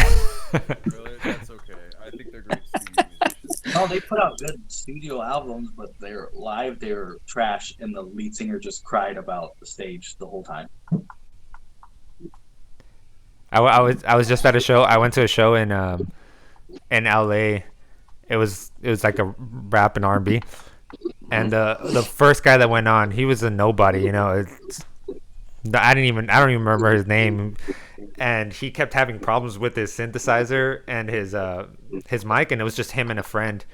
Really? That's okay. I think they're great studio musicians. Oh, they put out good studio albums, but they're live. They're trash, and the lead singer just cried about the stage the whole time. I was just at a show. I went to a show in LA. It was like a rap and R&B. And the first guy that went on, he was a nobody, you know. I don't even remember his name, and he kept having problems with his synthesizer and his mic, and it was just him and a friend.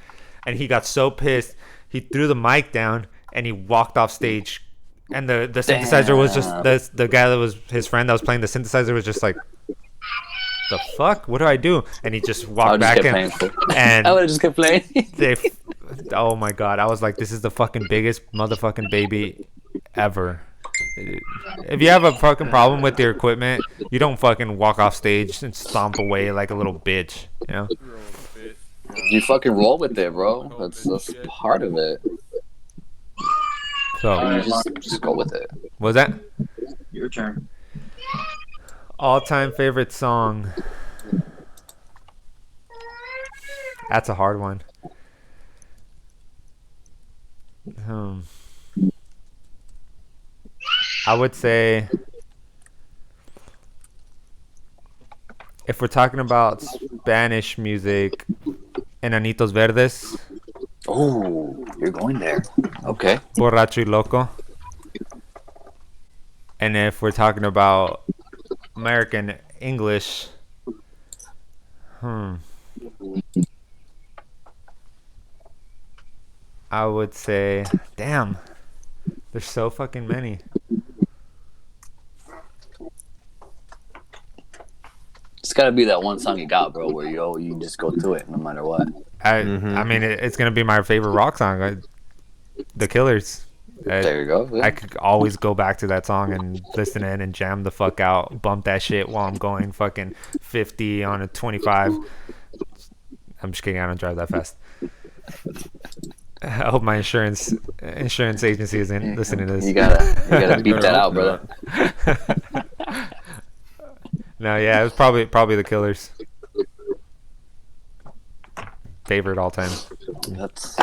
And he got so pissed, he threw the mic down and he walked off stage. And the synthesizer was just the guy that was his friend that was playing the synthesizer was just like, the fuck? What do I do? And he just walked back in, and I would have just kept playing. Oh my god, I was like, this is the fucking biggest motherfucking baby ever. If you have a fucking problem with your equipment, you don't fucking walk off stage and stomp away like a little bitch, you know? You fucking roll with it, bro. That's part of it. So You just go with it. what was that? Your turn. All-time favorite song. That's a hard one. I would say, if we're talking about Spanish music, Enanitos Verdes, Oh, you're going there. Okay. Borracho y Loco. And if we're talking about American English, I would say, damn, there's so fucking many. It's gotta be that one song you got, bro, where you just go to it no matter what. I mean, it's gonna be my favorite rock song, The Killers. There you go. Yeah. I could always go back to that song and listen in and jam the fuck out, bump that shit while I'm going fucking 50 on a 25. I'm just kidding, I don't drive that fast. I hope my insurance agency isn't listening to this. You gotta beat that out, brother. No, yeah, it was probably The Killers. Favorite all time. That's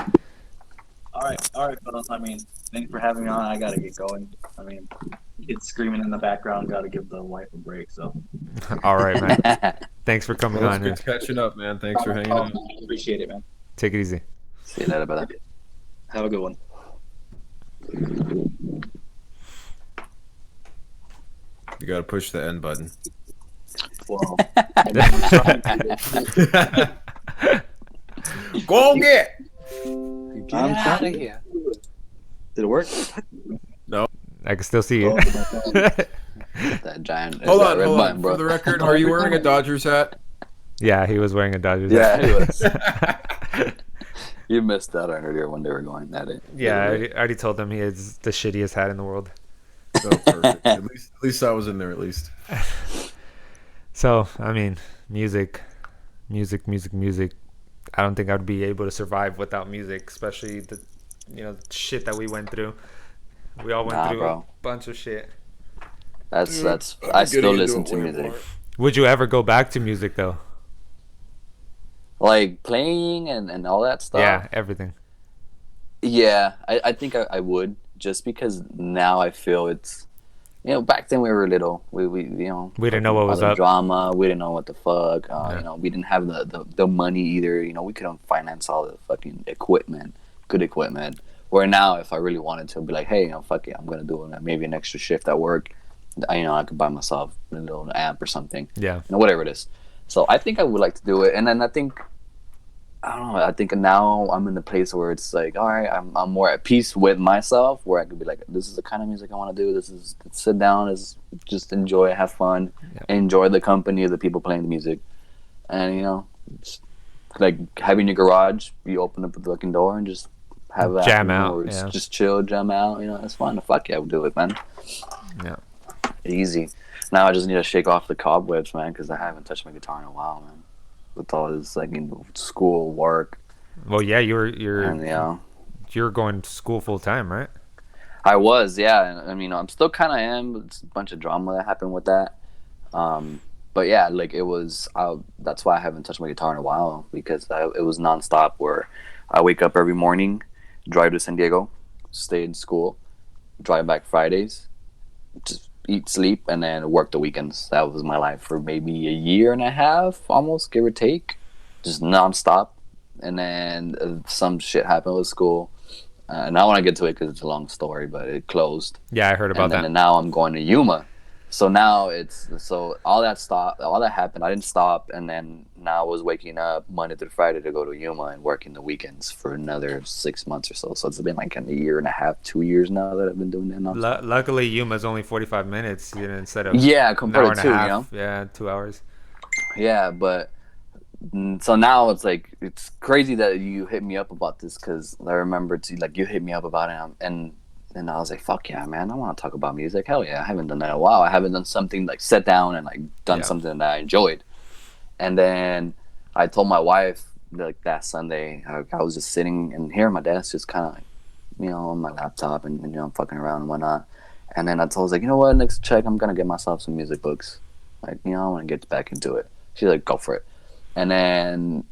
All right, fellas. I mean, thanks for having me on. I gotta get going. I mean, kids screaming in the background. Gotta give the wife a break. So. All right, man. Thanks for coming Well, on. it's good catching up, man. Thanks for hanging out. Appreciate it, man. Take it easy. see you later, brother. Have a good one. You gotta push the end button. Well, Go get. Get out of here. did it work? No, I can still see you. Oh my God. That giant. Hold that on, red hold button, on. bro. For the record, are you wearing a Dodgers hat? Yeah, he was wearing a Dodgers. Yeah, hat. he was. You missed out earlier when they were going that day. Yeah, I already told him he has the shittiest hat in the world. Oh, perfect. At least I was in there. At least. So, I mean, music. I don't think I'd be able to survive without music, especially the, shit that we went through. We all went through bro. a bunch of shit. That's. I'm I getting still into listen it to way music. more. Would you ever go back to music though? Like playing and all that stuff. Yeah, everything. Yeah, I think I would, just because now I feel it's, back then we were little. We We didn't know what all was the up. drama. We didn't know what the fuck. Yeah. We didn't have the money either. We couldn't finance all the fucking good equipment. Where now, if I really wanted to, I'd be like, hey, fuck it, I'm gonna do maybe an extra shift at work. I could buy myself a little amp or something. Yeah. Whatever it is. So I think I would like to do it, and then I think. I don't know. I think now I'm in the place where it's like, all right, I'm more at peace with myself, where I could be like, this is the kind of music I want to do. This is sit down, is just enjoy, have fun, enjoy the company of the people playing the music, and it's like having your garage. You open up the fucking door and just have that Jam out, where it's yeah. just chill, jam out. It's fun. Fuck yeah, I would do it, man. Yeah. Easy. Now I just need to shake off the cobwebs, man, because I haven't touched my guitar in a while, man. With all this school work. Well, yeah, you're And you're going to school full time, right? I was, yeah. And, I'm still kind of am. But it's a bunch of drama that happened with that. But yeah, like it was. That's why I haven't touched my guitar in a while, because it was nonstop. Where I wake up every morning, drive to San Diego, stay in school, drive back Fridays, just eat, sleep, and then work the weekends. That was my life for maybe a year and a half, almost, give or take, just nonstop. And then some shit happened with school, and I want to get to it because it's a long story, but it closed. Yeah, I heard about that. And now I'm going to Yuma, so now all that happened. I didn't stop, and then now I was waking up Monday through Friday to go to Yuma and working the weekends for another 6 months or so. So it's been like a year and a half, 2 years now that I've been doing that. Luckily, Yuma's only 45 minutes, instead of compared to 2, Yeah, 2 hours. Yeah, but so now it's like, it's crazy that you hit me up about this, because I remember you hit me up about it, and I was like, fuck yeah, man, I want to talk about music. Hell yeah, I haven't done that in a while. I haven't done something like sat down and like done something that I enjoyed. And then I told my wife, like that Sunday, I was just sitting in here at my desk, just kind of like, on my laptop, and I'm fucking around and whatnot. And then I told her, like, you know what, next check, I'm gonna get myself some music books. Like, I want to get back into it. She's like, go for it. And then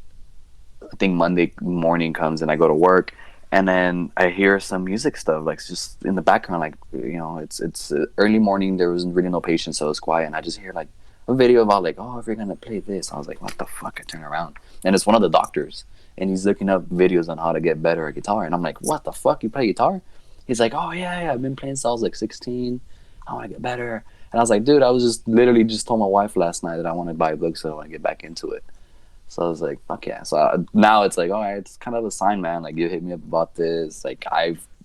I think Monday morning comes and I go to work, and then I hear some music stuff, like just in the background, like, it's early morning. There wasn't really no patient, so it's quiet. And I just hear like a video about like, oh, if you're gonna play this, I was like, what the fuck? I turn around, and it's one of the doctors, and he's looking up videos on how to get better at guitar. And I'm like, what the fuck? You play guitar? He's like, oh yeah, I've been playing since I was like 16. I want to get better. And I was like, dude, I was just literally just told my wife last night that I want to buy books, so I want to get back into it. So I was like, fuck yeah. So now it's like, all right, it's kind of a sign, man. Like, you hit me up about this. Like,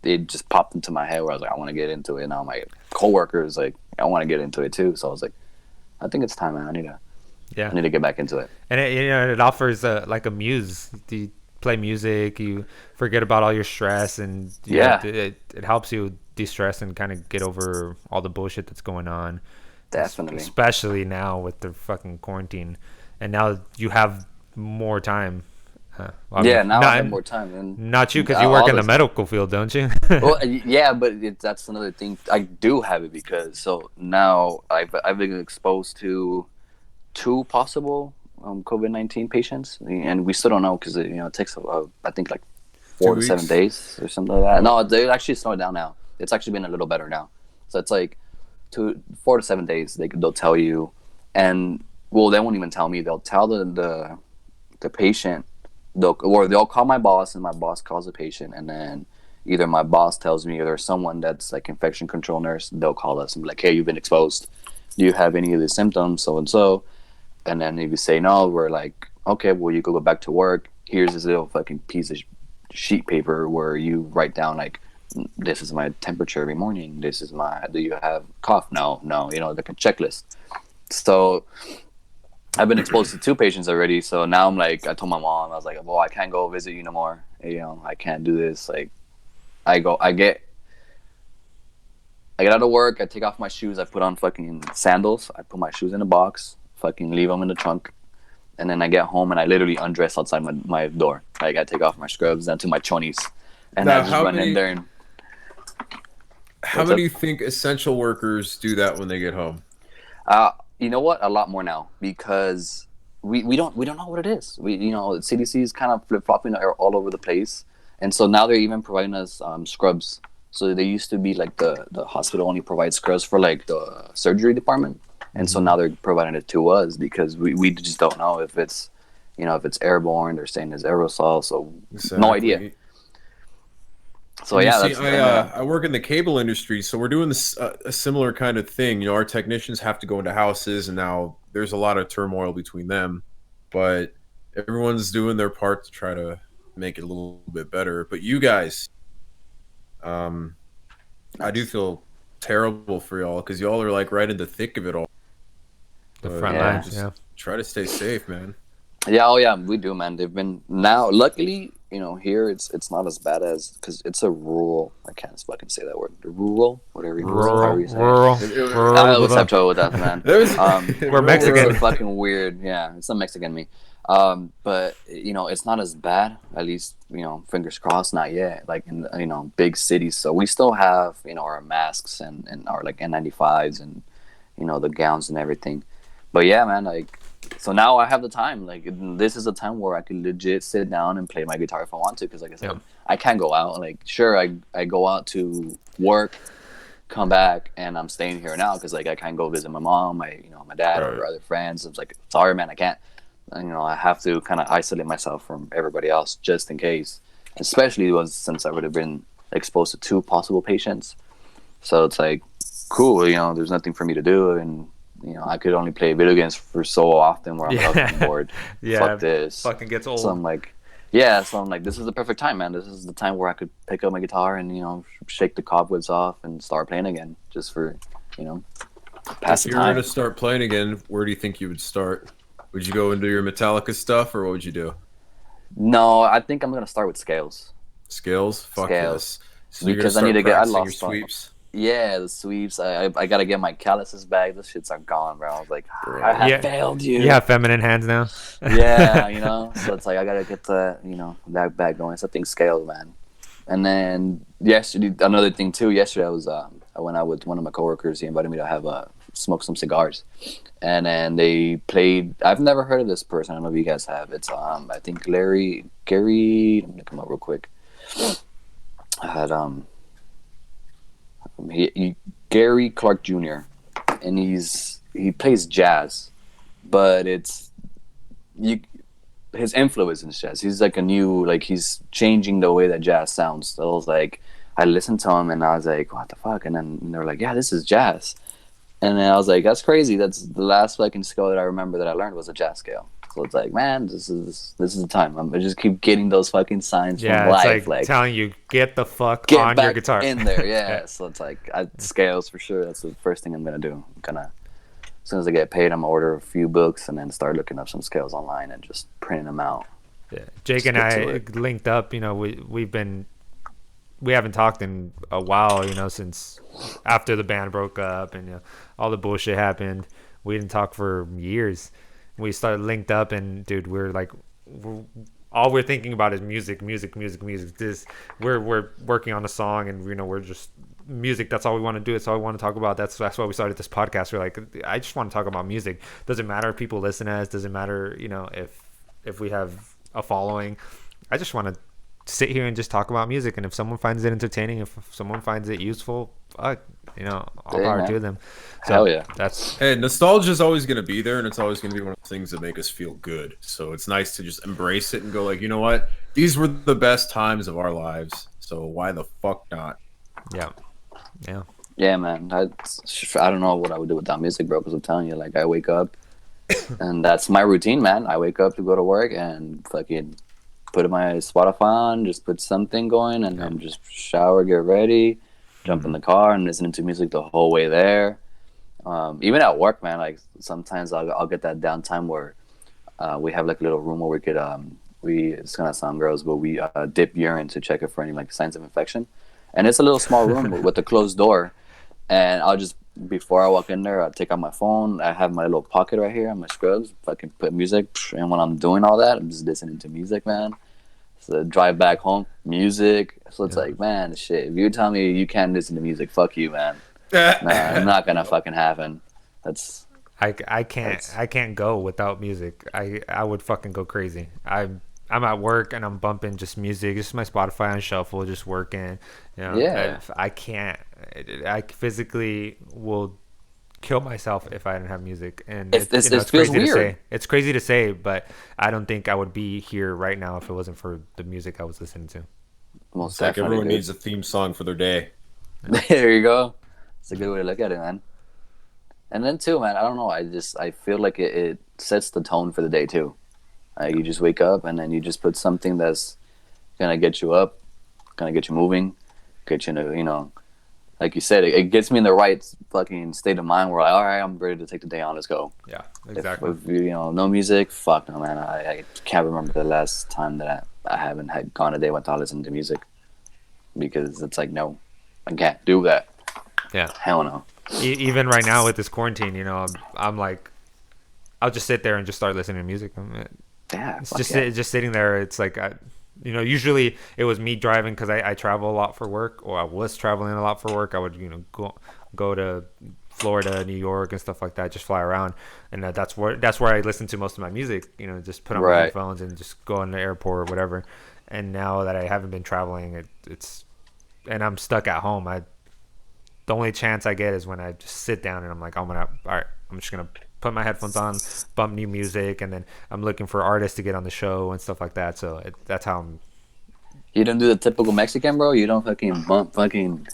it just popped into my head where I was like, I want to get into it. Now my coworkers, like, I want to get into it too. So I was like, I think it's time, man. I need to get back into it. And it offers like a muse. You play music, you forget about all your stress, and it helps you de-stress and kind of get over all the bullshit that's going on. Definitely. Especially now with the fucking quarantine. And now you have more time. Now I have more time. And not you, because you work in the medical field, don't you? Well, yeah, but that's another thing. I do have it, because so now I've been exposed to 2 possible COVID-19 patients, and we still don't know, because it takes I think like 4 to 7 days or something like that. No, they actually slowed down now. It's actually been a little better now. So it's like 4 to 7 days. They'll tell you, and well, they won't even tell me. They'll tell the patient. They'll call my boss, and my boss calls the patient, and then either my boss tells me, or there's someone that's like infection control nurse. They'll call us and be like, "Hey, you've been exposed. Do you have any of the symptoms? So and so." And then if you say no, we're like, "Okay, well, you could go back to work. Here's this little fucking piece of sheet paper where you write down like This is my temperature every morning. This is my. Do you have cough? No. Like a checklist. So I've been exposed to 2 patients already. So now I'm like, I told my mom, I was like, well, I can't go visit you no more. I can't do this. Like, I get out of work. I take off my shoes. I put on fucking sandals. I put my shoes in a box. Fucking leave them in the trunk. And then I get home and I literally undress outside my door. Like, I take off my scrubs down to my chonies. And Now, I just run in there. And how What's many up? do you think essential workers do that when they get home? You know what? A lot more now, because we don't know what it is. CDC is kind of flip flopping all over the place, and so now they're even providing us scrubs. So they used to be like the hospital only provides scrubs for like the surgery department, and so now they're providing it to us because we just don't know if it's airborne. They're saying it's aerosol, so no idea. So And you yeah, see, that's I work in the cable industry, so we're doing this a similar kind of thing. Our technicians have to go into houses, and now there's a lot of turmoil between them. But everyone's doing their part to try to make it a little bit better. But you guys, I do feel terrible for y'all because y'all are like right in the thick of it all. The But front Yeah. lines, just yeah. try to stay safe, man. Yeah, oh yeah, we do, man. They've been now. Luckily, here it's not as bad as because it's a rural. I can't fucking say that word. Rural, whatever you however you say it. I always have trouble with that, man. There's We're Mexican. It's fucking weird. Yeah, it's a Mexican me. But it's not as bad. At least fingers crossed, not yet. Like in big cities, so we still have our masks and our like N95s and the gowns and everything. But yeah, man, like. So now I have the time. Like, this is a time where I can legit sit down and play my guitar if I want to. Because, like I said, I can't go out. Like, sure, I go out to work, come back, and I'm staying here now because, like, I can't go visit my mom, my dad, or other friends. It's like, sorry, man, I can't. And, I have to kind of isolate myself from everybody else just in case. Especially since I would have been exposed to 2 possible patients. So it's like, cool. There's nothing for me to do, and I could only play video games for so often where I'm like, bored. Yeah, Fuck this. Fucking gets old. So I'm like, this is the perfect time, man. This is the time where I could pick up my guitar and shake the cobwebs off and start playing again, just for pass If the you were time. to start playing again, where do you think you would start? Would you go into your Metallica stuff, or what would you do? No, I think I'm gonna start with scales. Scales? Fuck Scales. yes. So you're Because gonna I need start to get. I practicing your lost some. sweeps. Yeah, the sweeps. I gotta get my calluses back. Those shits are gone, bro. I was like, Bro. I have Yeah. failed you. You have feminine hands now. Yeah, so it's like I gotta get that back going. So I think scales, man. And then yesterday, another thing too. Yesterday I was I went out with one of my coworkers. He invited me to have smoke some cigars, and then they played. I've never heard of this person. I don't know if you guys have. It's I think Gary. Let me come up real quick. I had Gary Clark Jr. and he plays jazz, but his influence in jazz. He's like he's changing the way that jazz sounds. So I was like, I listened to him and I was like, what the fuck? And then they were like, yeah, this is jazz. And then I was like, that's crazy. That's the last fucking scale that I remember that I learned was a jazz scale. So it's like, man, this is the time. I just keep getting those fucking signs from Yeah, it's life, like telling you, get the fuck get on back your guitar. in there. Yeah. So it's like scales for sure. That's the first thing I'm gonna do. As soon as I get paid, I'm gonna order a few books and then start looking up some scales online and just printing them out. Yeah. Jake Just and get to I it. linked up. We haven't talked in a while. Since after the band broke up and all the bullshit happened. We didn't talk for years. We started linked up, and dude, all we're thinking about is music. We're working on a song, and we're just music. That's all we want to do. That's all we want to talk about. That's why we started this podcast. We're like, I just want to talk about music. Doesn't matter if people listen to us. Doesn't matter, if we have a following. I just want to sit here and just talk about music. And if someone finds it entertaining, if someone finds it useful, all power to them. So Hell yeah. Hey, nostalgia is always going to be there, and it's always going to be one of the things that make us feel good. So it's nice to just embrace it and go like, you know what? These were the best times of our lives. So why the fuck not? Yeah. Yeah, man. I don't know what I would do without music, bro. Because I'm telling you, like, I wake up, and that's my routine, man. I wake up to go to work and fucking put my Spotify on, just put something going, and then just shower, get ready, jump in the car, and listening to music the whole way there. Even at work, man, like sometimes I'll get that downtime where we have like a little room where we could it's gonna sound gross, but we dip urine to check it for any like signs of infection, and it's a little small room with a closed door, and I'll just before I walk in there, I take out my phone. I have my little pocket right here on my scrubs. I can put music, and when I'm doing all that, I'm just listening to music, man. So drive back home, music. So it's like, man, shit. If you tell me you can't listen to music, fuck you, man. Nah, it's not gonna fucking happen. That's I can't go without music. I would fucking go crazy. I'm at work and I'm bumping just music, just my Spotify on shuffle, just working. You know, Yeah. I can't. I physically will kill myself if I didn't have music. And it feels crazy weird. to say. It's crazy to say, but I don't think I would be here right now if it wasn't for the music I was listening to. Most It's like definitely, everyone dude. needs a theme song for their day. There you go. It's a good way to look at it, man. And then too, man, I don't know. I feel like it sets the tone for the day too. You just wake up and then you just put something that's gonna get you up, gonna get you moving, get you in a, like you said, it gets me in the right fucking state of mind where all right, I'm ready to take the day on. Let's go. Yeah, exactly. If no music, fuck no, man. I can't remember the last time that I haven't had gone a day without listening to music, because it's like, no, I can't do that. Yeah. Hell no. Even right now with this quarantine, I'm like, I'll just sit there and just start listening to music. Yeah. It's fuck just yeah. just sitting there. It's like, usually it was me driving because I travel a lot for work, or I was traveling a lot for work. I would go to Florida, New York, and stuff like that. Just fly around, and that's where I listen to most of my music. Just put on my Right. headphones and just go in the airport or whatever. And now that I haven't been traveling, and I'm stuck at home. The only chance I get is when I just sit down and I'm like, all right, I'm just gonna put my headphones on, bump new music, and then I'm looking for artists to get on the show and stuff like that. So that's how I'm. You don't do the typical Mexican, bro? You don't fucking bump fucking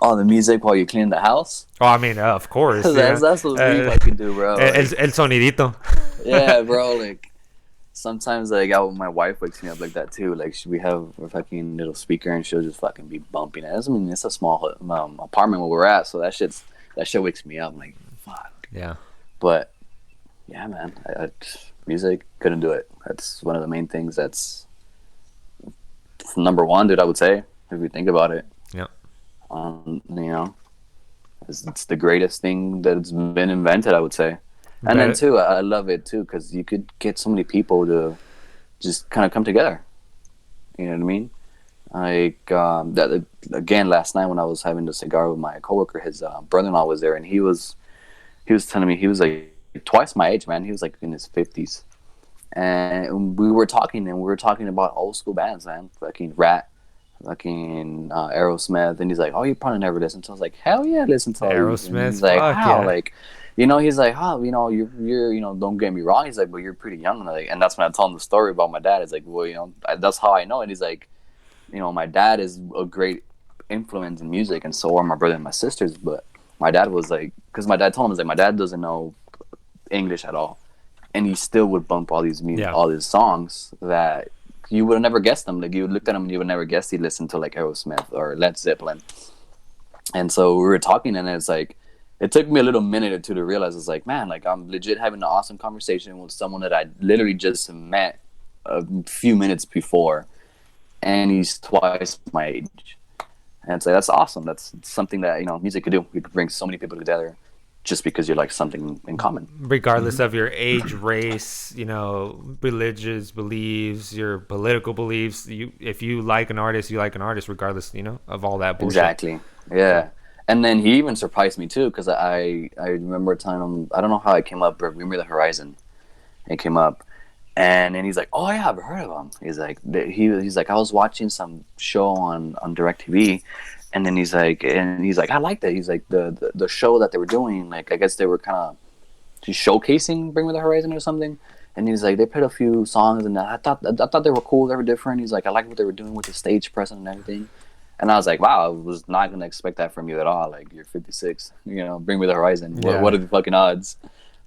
all the music while you clean the house? Oh, I mean, of course. That's what we fucking do, bro. El sonidito. Yeah, bro. Like sometimes, like my wife wakes me up like that too. Like we have a fucking little speaker, and she'll just fucking be bumping it. I mean, it's a small apartment where we're at, so that shit wakes me up. I'm like, fuck. Yeah. But yeah, man, music couldn't do it. That's one of the main things. That's number one, dude. I would say, if you think about it. Yeah. It's the greatest thing that's been invented, I would say. And then too, I love it too because you could get so many people to just kind of come together. You know what I mean? Like that again last night when I was having the cigar with my coworker, his brother-in-law was there, and he was telling me he was like twice my age, man. He was like in his 50s, and we were talking about old school bands, man. Fucking Rat, fucking Aerosmith, and he's like, "Oh, you probably never listened to." I was like, "Hell yeah, I listen to all these." And Aerosmith. he's like, Fuck "How?" yeah. Like, he's like, "Huh, you're don't get me wrong." He's like, "But you're pretty young." And that's when I told him the story about my dad. He's like, "Well, that's how I know." And he's like, my dad is a great influence in music, and so are my brother and my sisters. But my dad was like, because my dad told him, he's like, my dad doesn't know English at all, and he still would bump all these all these songs that you would have never guessed them. Like you would look at him and you would never guess he listened to like Aerosmith or Led Zeppelin. And so we were talking, and it's like, it took me a little minute or two to realize, it's like, man, like I'm legit having an awesome conversation with someone that I literally just met a few minutes before, and he's twice my age. And it's like, that's awesome. That's something that music could do. We could bring so many people together just because you like something in common, regardless of your age, race, religious beliefs, your political beliefs. If you like an artist, you like an artist, regardless, of all that bullshit. Exactly. Yeah. And then he even surprised me too, because I remember telling him, I don't know how it came up, but Bring Me the Horizon. It came up, and then he's like, "Oh yeah, I've heard of him." He's like, he's like, I was watching some show on DirecTV, and then he's like, I liked it. He's like, the show that they were doing, like I guess they were kind of just showcasing Bring Me the Horizon or something. And he's like, they played a few songs, and I thought they were cool. They were different. He's like, I liked what they were doing with the stage presence and everything. And I was like, wow, I was not gonna expect that from you at all. Like, you're 56, Bring Me the Horizon. Yeah. What are the fucking odds?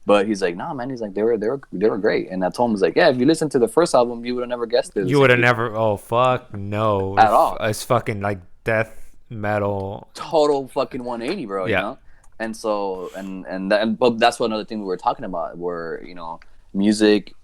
But he's like, nah, man. He's like, they were great. And I told him, he's like, yeah, if you listen to the first album, you would have never guessed it. You would have never. Oh fuck no. At all. It's fucking like death metal. Total fucking 180, bro. Yeah. You know. And so but that's what another thing we were talking about, where music,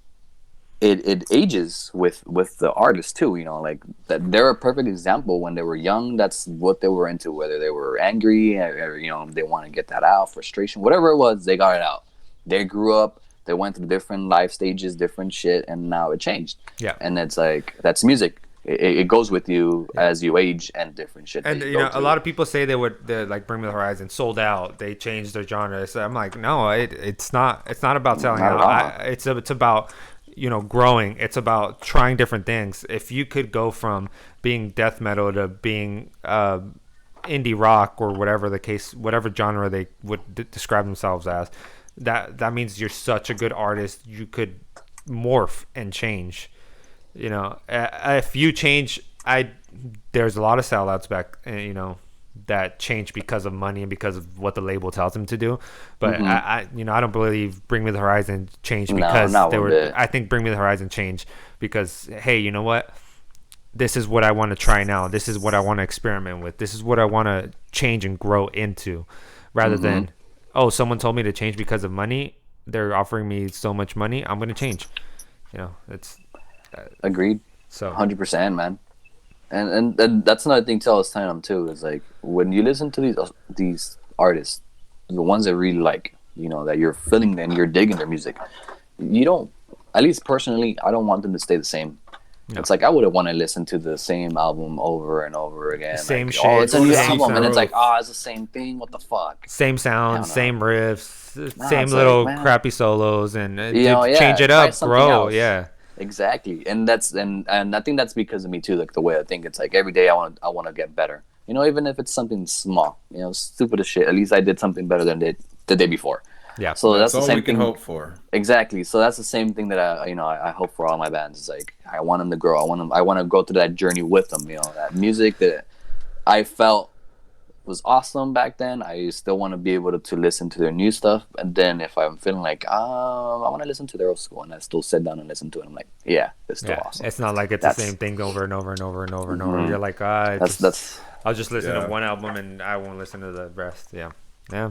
it ages with the artist too. Like that, they're a perfect example. When they were young, that's what they were into. Whether they were angry or they want to get that out, frustration, whatever it was, they got it out. They grew up, they went through different life stages, different shit, and now it changed. Yeah. And it's like, that's music. It goes with you as you age, and different shit. And a lot of people say they like Bring Me the Horizon sold out. They changed their genre. So I'm like, no, it's not about selling out. It's about growing. It's about trying different things. If you could go from being death metal to being indie rock or whatever the case, whatever genre they would describe themselves as, that means you're such a good artist. You could morph and change. If you change, there's a lot of sellouts back, that change because of money and because of what the label tells them to do. But I don't believe Bring Me the Horizon changed because they were. I think Bring Me the Horizon changed because, hey, you know what? This is what I want to try now. This is what I want to experiment with. This is what I want to change and grow into, rather than, oh, someone told me to change because of money. They're offering me so much money. I'm going to change. It's agreed. So 100%, man. And that's another thing I was telling them too, is like, when you listen to these artists, the ones that really like, that you're feeling and you're digging their music, you don't, at least personally, I don't want them to stay the same. No. It's like, I wouldn't want to listen to the same album over and over again. Same like, shit. Oh, it's a new album, sound. and it's like, it's the same thing. What the fuck? Same sound, same riffs, same little crappy solos, and change it up, grow. Else. Yeah. Exactly, and I think that's because of me too. Like the way I think, it's like every day I want to get better. Even if it's something small, stupid as shit. At least I did something better than the day before. Yeah. So that's the all same we can thing. hope for. Exactly. So that's the same thing that I hope for all my bands. It's like, I want them to grow. I want to go through that journey with them. That music that I felt was awesome back then, I still want to be able to listen to their new stuff. And then if I'm feeling like I want to listen to their old school, and I still sit down and listen to it, I'm like, yeah, it's still awesome. It's not like it's the same thing over and over and over and over and over. You're like, I'll just listen to one album and I won't listen to the rest. Yeah,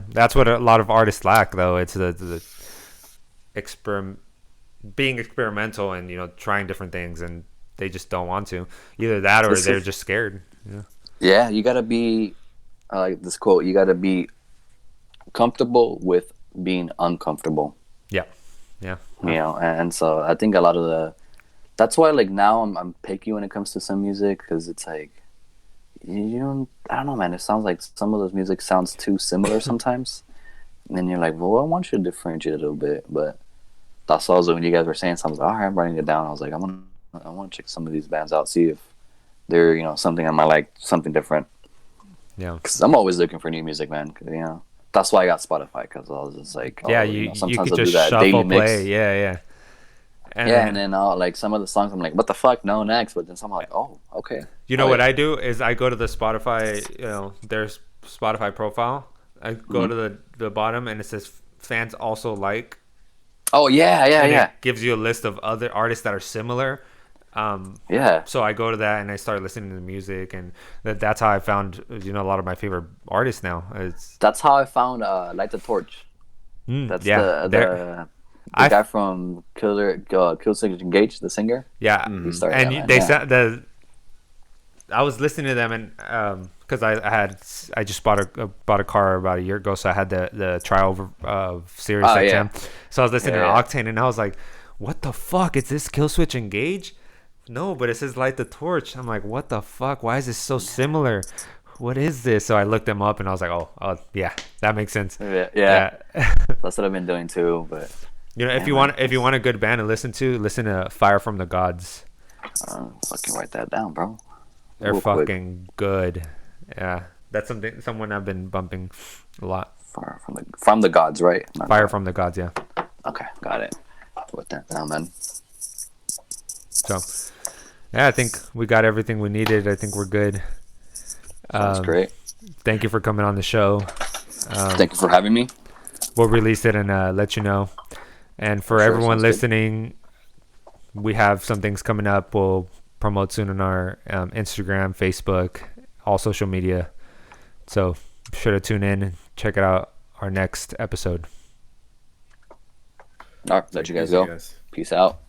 that's what a lot of artists lack, though. It's the being experimental and trying different things, and they just don't want to. Either that or they're just scared. Yeah, you gotta be. I like this quote. You got to be comfortable with being uncomfortable. Yeah. And so I think a lot of that's why, like, now I'm picky when it comes to some music, because it's like, I don't know, man. It sounds like some of those music sounds too similar sometimes. And then you're like, well, I want you to differentiate a little bit. But that's also when you guys were saying something, all right, I'm writing it down. I was like, I want to check some of these bands out, see if they're, something I might like, something different. Yeah, because I'm always looking for new music, man. That's why I got Spotify, because I was just like, sometimes you could I'll just do that shuffle daily mix. play. Yeah. And then like some of the songs, I'm like, what the fuck, no, next. But then some I'm like, oh, okay. What I do is I go to the Spotify, their Spotify profile. I go to the bottom, and it says fans also like. Oh yeah. It gives you a list of other artists that are similar. So I go to that and I start listening to the music, and that's how I found a lot of my favorite artists now. That's how I found Light the Torch. That's the guy from Killswitch Engage, the singer. Yeah, I was listening to them, and because I just bought a car about a year ago, so I had the trial of Sirius XM. So I was listening to Octane, and I was like, what the fuck, is this Killswitch Engage? No, but it says Light the Torch. I'm like, what the fuck? Why is this so similar? What is this? So I looked them up, and I was like, oh yeah, that makes sense. Yeah. That's what I've been doing too. But if you want a good band to listen to Fire from the Gods. Fucking write that down, bro. They're fucking good. Yeah, that's someone I've been bumping a lot. Fire from the Gods, right? Fire from the Gods, yeah. Okay, got it. Put that down, man. So, I think we got everything we needed. I think we're good. Sounds great. Thank you for coming on the show. Thank you for having me. We'll release it and let you know. And for Sure, everyone sounds good. listening, we have some things coming up. We'll promote soon on our Instagram, Facebook, all social media. So be sure to tune in and check it out our next episode. All right, let you guys Easy, go. Peace out.